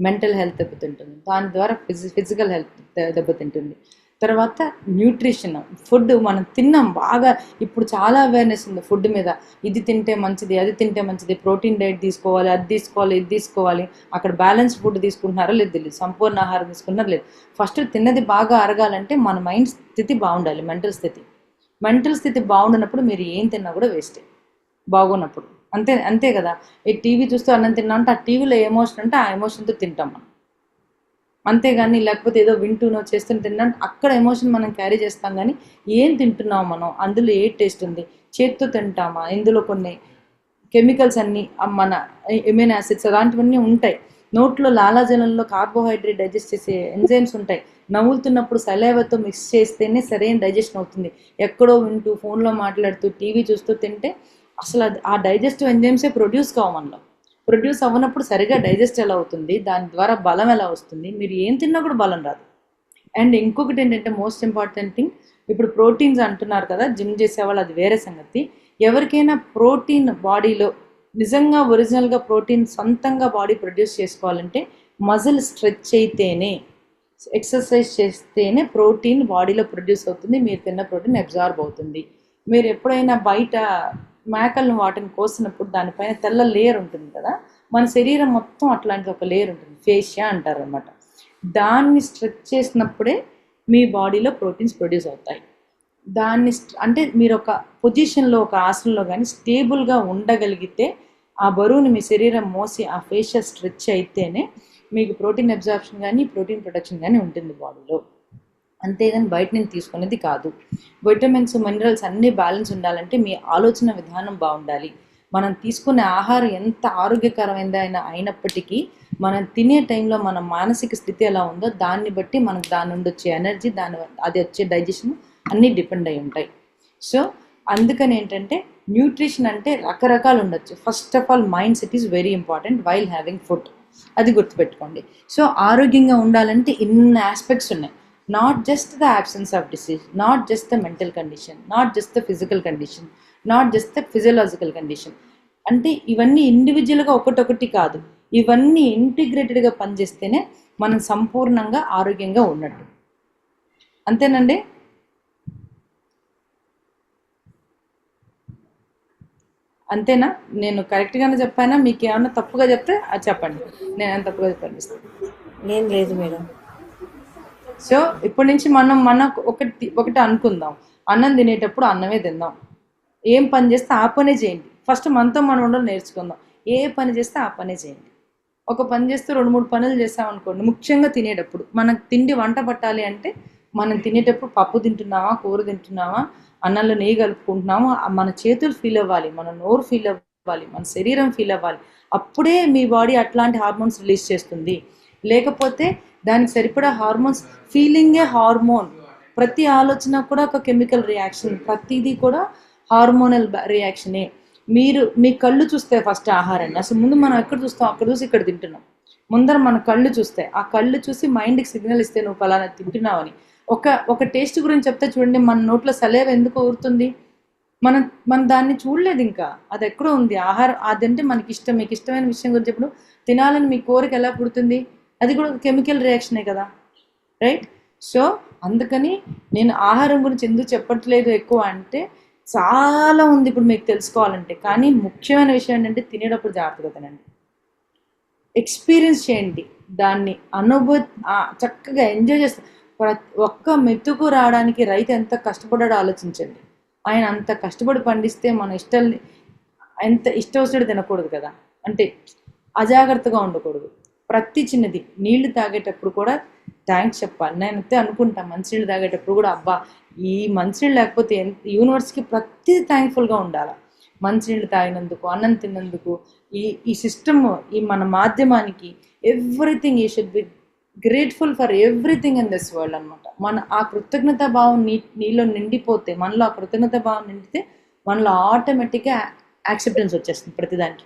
మెంటల్ హెల్త్ దెబ్బతింటుంది, దాని ద్వారా ఫిజికల్ హెల్త్ దెబ్బతింటుంది. తర్వాత న్యూట్రిషన్, ఫుడ్ మనం తిన్నాం బాగా. ఇప్పుడు చాలా అవేర్నెస్ ఉంది ఫుడ్ మీద. ఇది తింటే మంచిది, అది తింటే మంచిది, ప్రోటీన్ డైట్ తీసుకోవాలి, అది తీసుకోవాలి, ఇది తీసుకోవాలి. అక్కడ బ్యాలెన్స్ ఫుడ్ తీసుకుంటున్నారో లేదు తెలియదు, సంపూర్ణ ఆహారం తీసుకుంటున్నారో లేదు. ఫస్ట్ తిన్నది బాగా అరగాలంటే మన మైండ్ స్థితి బాగుండాలి, మెంటల్ స్థితి బాగుండినప్పుడు మీరు ఏం తిన్నా కూడా వేస్టే బాగున్నప్పుడు. అంతే కదా. ఈ టీవీ చూస్తూ అన్నం తిన్నా అంటే ఆ టీవీలో ఎమోషన్ అంటే ఆ ఎమోషన్తో తింటాం మనం, అంతేగాని లేకపోతే ఏదో వింటూనో చేస్తూనే తిన్నా అక్కడ ఎమోషన్ మనం క్యారీ చేస్తాం. కానీ ఏం తింటున్నాం మనం, అందులో ఏ టేస్ట్ ఉంది, చేతితో తింటామా, ఇందులో కొన్ని కెమికల్స్ అన్నీ మన ఎమినో యాసిడ్స్ అలాంటివన్నీ ఉంటాయి. నోట్లో లాలాజలంలో కార్బోహైడ్రేట్ డైజెస్ట్ చేసే ఎంజైమ్స్ ఉంటాయి. నవ్వులుతున్నప్పుడు సలైవాతో మిక్స్ చేస్తేనే సరైన డైజెషన్ అవుతుంది. ఎక్కడో వింటూ ఫోన్లో మాట్లాడుతూ టీవీ చూస్తూ తింటే అసలు ఆ డైజెస్టివ్ ఎంజైమ్సే ప్రొడ్యూస్ కావు మనలో. ప్రొడ్యూస్ అవ్వనప్పుడు సరిగా డైజెస్ట్ ఎలా అవుతుంది, దాని ద్వారా బలం ఎలా వస్తుంది, మీరు ఏం తిన్నా కూడా బలం రాదు. అండ్ ఇంకొకటి ఏంటంటే మోస్ట్ ఇంపార్టెంట్ థింగ్, ఇప్పుడు ప్రోటీన్స్ అంటున్నారు కదా, జిమ్ చేసేవాళ్ళు అది వేరే సంగతి. ఎవరికైనా ప్రోటీన్ బాడీలో నిజంగా ఒరిజినల్గా ప్రోటీన్ సొంతంగా బాడీ ప్రొడ్యూస్ చేసుకోవాలంటే మజిల్ స్ట్రెచ్ అయితేనే, ఎక్సర్సైజ్ చేస్తేనే ప్రోటీన్ బాడీలో ప్రొడ్యూస్ అవుతుంది, మీరు తిన్న ప్రోటీన్ అబ్జార్బ్ అవుతుంది. మీరు ఎప్పుడైనా బయట మేకలను వాటిని కోసినప్పుడు దానిపైన తెల్ల లేయర్ ఉంటుంది కదా, మన శరీరం మొత్తం అట్లాంటి ఒక లేయర్ ఉంటుంది, ఫేషియా అంటారు అనమాట. దాన్ని స్ట్రెచ్ చేసినప్పుడే మీ బాడీలో ప్రోటీన్స్ ప్రొడ్యూస్ అవుతాయి. దాన్ని అంటే మీరు ఒక పొజిషన్లో ఒక ఆసనంలో కానీ స్టేబుల్గా ఉండగలిగితే ఆ బరువుని మీ శరీరం మోసి ఆ ఫేషియా స్ట్రెచ్ అయితేనే మీకు ప్రోటీన్ అబ్జార్ప్షన్ కానీ ప్రోటీన్ ప్రొడక్షన్ కానీ ఉంటుంది బాడీలో. అంతేగాని బయట నుంచి తీసుకునేది కాదు. విటమిన్స్ మినరల్స్ అన్నీ బ్యాలెన్స్ ఉండాలంటే మీ ఆలోచన విధానం బాగుండాలి. మనం తీసుకునే ఆహారం ఎంత ఆరోగ్యకరమైనదైనా అయినప్పటికీ మనం తినే టైంలో మన మానసిక స్థితి ఎలా ఉందో దాన్ని బట్టి మనకు దాని నుండి వచ్చే ఎనర్జీ, అది వచ్చే డైజెషన్ అన్నీ డిపెండ్ అయి ఉంటాయి. సో అందుకని ఏంటంటే న్యూట్రిషన్ అంటే రకరకాలు ఉండొచ్చు. First of all mind set is very important while having food, అది గుర్తుపెట్టుకోండి. సో ఆరోగ్యంగా ఉండాలంటే ఇన్ని ఆస్పెక్ట్స్ ఉన్నాయి. Not just the absence of disease, not just the mental condition, not just the physical condition, not just the physiological condition. అంటే ఇవన్నీ ఇండివిజువల్గా ఒకటొకటి కాదు, ఇవన్నీ ఇంటిగ్రేటెడ్గా పనిచేస్తేనే మనం సంపూర్ణంగా ఆరోగ్యంగా ఉన్నట్టు. అంతేనండి. అంతేనా? నేను కరెక్ట్గానే చెప్పానా? మీకు ఏమన్నా తప్పుగా చెప్తే అది చెప్పండి, నేను ఏమైనా తప్పుగా చెప్పాను.
ఏం లేదు మేడం.
సో ఇప్పటి నుంచి మనకు ఒకటి అనుకుందాం, అన్నం తినేటప్పుడు అన్నమే తిందాం. ఏం పని చేస్తే ఆ పనే చేయండి. ఫస్ట్ మనతో మనం ఉండడం నేర్చుకుందాం. ఏ పని చేస్తే ఆ పనే చేయండి. ఒక పని చేస్తే 2-3 పనులు చేస్తామనుకోండి. ముఖ్యంగా తినేటప్పుడు మనకు తిండి వంట పట్టాలి అంటే మనం తినేటప్పుడు పప్పు తింటున్నామా, కూర తింటున్నామా, అన్నంలో నెయ్యి కలుపుకుంటున్నామా, మన చేతులు ఫీల్ అవ్వాలి, మన నోరు ఫీల్ అవ్వాలి, మన శరీరం ఫీల్ అవ్వాలి. అప్పుడే మీ బాడీ అట్లాంటి హార్మోన్స్ రిలీజ్ చేస్తుంది. లేకపోతే దానికి సరిపడా హార్మోన్స్, ఫీలింగే హార్మోన్. ప్రతి ఆలోచన కూడా ఒక కెమికల్ రియాక్షన్, ప్రతిదీ కూడా హార్మోనల్ రియాక్షనే. మీ కళ్ళు చూస్తే ఫస్ట్ ఆహారాన్ని, అసలు ముందు మనం ఎక్కడ చూస్తాం, అక్కడ చూసి ఇక్కడ తింటున్నాం. ముందర మన కళ్ళు చూస్తే, ఆ కళ్ళు చూసి మైండ్కి సిగ్నల్ ఇస్తే నువ్వు ఫలానా తింటున్నావని. ఒక టేస్ట్ గురించి చెప్తే చూడండి, మన నోట్లో సలేవ ఎందుకు ఊరుతుంది, మనం దాన్ని చూడలేదు, ఇంకా అది ఎక్కడో ఉంది. ఆహారం అదంటే మనకి ఇష్టం, మీకు ఇష్టమైన విషయం గురించి ఇప్పుడు తినాలని మీ కోరిక ఎలా పుడుతుంది? అది కూడా ఒక కెమికల్ రియాక్షనే కదా, రైట్? సో అందుకని నేను ఆహారం గురించి ఎందుకు చెప్పట్లేదు ఎక్కువ అంటే, చాలా ఉంది ఇప్పుడు మీకు తెలుసుకోవాలంటే. కానీ ముఖ్యమైన విషయం ఏంటంటే తినేటప్పుడు జాగ్రత్తగా తినండి, ఎక్స్పీరియన్స్ చేయండి దాన్ని, చక్కగా ఎంజాయ్ చేస్తారు. ఒక్క మెతుకు రావడానికి రైతు ఎంత కష్టపడ్డాడో ఆలోచించండి. ఆయన అంత కష్టపడి పండిస్తే మన ఇష్టాల్ని ఎంత ఇష్టం వచ్చినట్టు తినకూడదు కదా, అంటే అజాగ్రత్తగా ఉండకూడదు. ప్రతి చిన్నది, నీళ్లు తాగేటప్పుడు కూడా థ్యాంక్స్ చెప్పాలి. నేనైతే అనుకుంటాను మంచినీళ్ళు తాగేటప్పుడు కూడా, అబ్బా ఈ మంచినీళ్ళు లేకపోతే యూనివర్స్కి ప్రతిదీ థ్యాంక్ఫుల్గా ఉండాలి. మంచినీళ్ళు తాగినందుకు, అన్నం తిన్నందుకు, ఈ సిస్టమ్, ఈ మన మాధ్యమానికి, everything you should be grateful for everything in this world అనమాట. మన ఆ కృతజ్ఞతా భావం నీలో నిండిపోతే, మనలో ఆ కృతజ్ఞతా భావం నిండితే మనలో ఆటోమేటిక్గా యాక్సెప్టెన్స్ వచ్చేస్తుంది ప్రతిదానికి,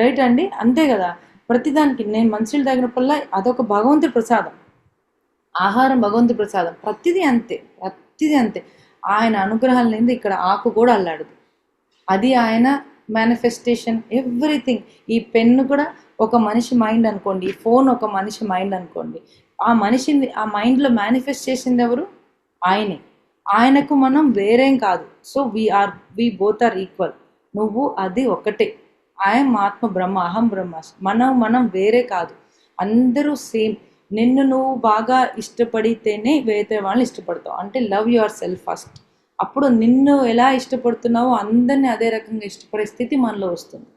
రైట్ అండి? అంతే కదా, ప్రతిదానికి. నేను మంచినీళ్ళు తాగినప్పుడల్లా అదొక భగవంతుడి ప్రసాదం, ఆహారం భగవంతుడి ప్రసాదం. ప్రతిదీ అంతే, ప్రతిదీ అంతే. ఆయన అనుగ్రహం లేనిది ఇక్కడ ఆకు కూడా అల్లాడదు, అది ఆయన మేనిఫెస్టేషన్, ఎవ్రీథింగ్. ఈ పెన్ను కూడా ఒక మనిషి మైండ్ అనుకోండి, ఈ ఫోన్ ఒక మనిషి మైండ్ అనుకోండి. ఆ మనిషిని ఆ మైండ్లో మేనిఫెస్ట్ చేసింది ఎవరు? ఆయనే. ఆయనకు మనం వేరేం కాదు. So we both are equal. నువ్వు అది ఒకటే. ఆయన ఆత్మ బ్రహ్మ, అహం బ్రహ్మాస్మి. మనం వేరే కాదు, అందరూ సేమ్. నిన్ను నువ్వు బాగా ఇష్టపడితేనే వేరే వాళ్ళని ఇష్టపడతావు. అంటే లవ్ యువర్ సెల్ఫ్ ఫస్ట్. అప్పుడు నిన్ను ఎలా ఇష్టపడుతున్నావో అందరినీ అదే రకంగా ఇష్టపడే స్థితి మనలో వస్తుంది.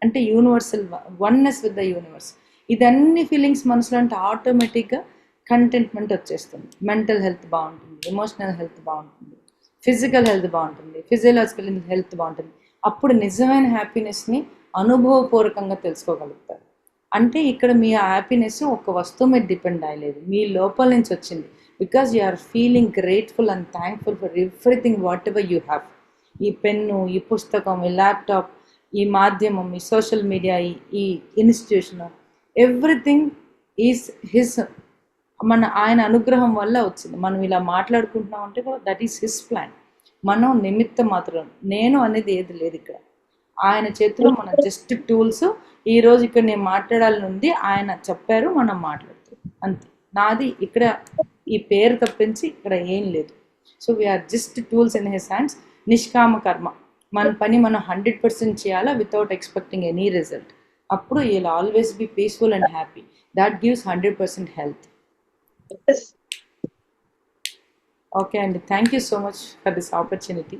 అంటే universal oneness with the universe. ఇదన్నీ ఫీలింగ్స్ మనసులో అంటే ఆటోమేటిక్గా కంటెంట్మెంట్ వచ్చేస్తుంది. మెంటల్ హెల్త్ బాగుంటుంది, ఎమోషనల్ హెల్త్ బాగుంటుంది, ఫిజికల్ హెల్త్ బాగుంటుంది, ఫిజియలాజికల్ హెల్త్ బాగుంటుంది. అప్పుడు నిజమైన హ్యాపీనెస్ని అనుభవపూర్వకంగా తెలుసుకోగలుగుతారు. అంటే ఇక్కడ మీ హ్యాపీనెస్ ఒక వస్తువు మీద డిపెండ్ అయ్యలేదు, మీ లోపల నుంచి వచ్చింది. Because you are feeling grateful and thankful for everything whatever you have. ఈ పెన్ను, ఈ పుస్తకం, ఈ ల్యాప్టాప్, ఈ మాధ్యమం, ఈ సోషల్ మీడియా, ఈ ఇన్స్టిట్యూషన్, ఎవ్రీథింగ్ ఈజ్ హిస్. ఆయన అనుగ్రహం వల్ల వచ్చింది. మనం ఇలా మాట్లాడుకుంటున్నాం అంటే కూడా దట్ ఈస్ హిస్ ప్లాన్. మనం నిమిత్త మాత్రం, నేను అనేది ఏది లేదు ఇక్కడ. ఆయన చేతిలో మన జస్ట్ టూల్స్. ఈరోజు ఇక్కడ నేను మాట్లాడాలని ఉంది, ఆయన చెప్పారు, మనం మాట్లాడుతాం అంతే. నాది ఇక్కడ ఈ పేరు తప్పించి ఇక్కడ ఏం లేదు. So we are just tools in his hands. నిష్కామ కర్మ, మన పని మనం 100% చేయాలా వితౌట్ ఎక్స్పెక్టింగ్ ఎనీ రిజల్ట్. అప్పుడు you will always be peaceful and happy. That gives 100% health. Okay అండి, thank you so much for this opportunity.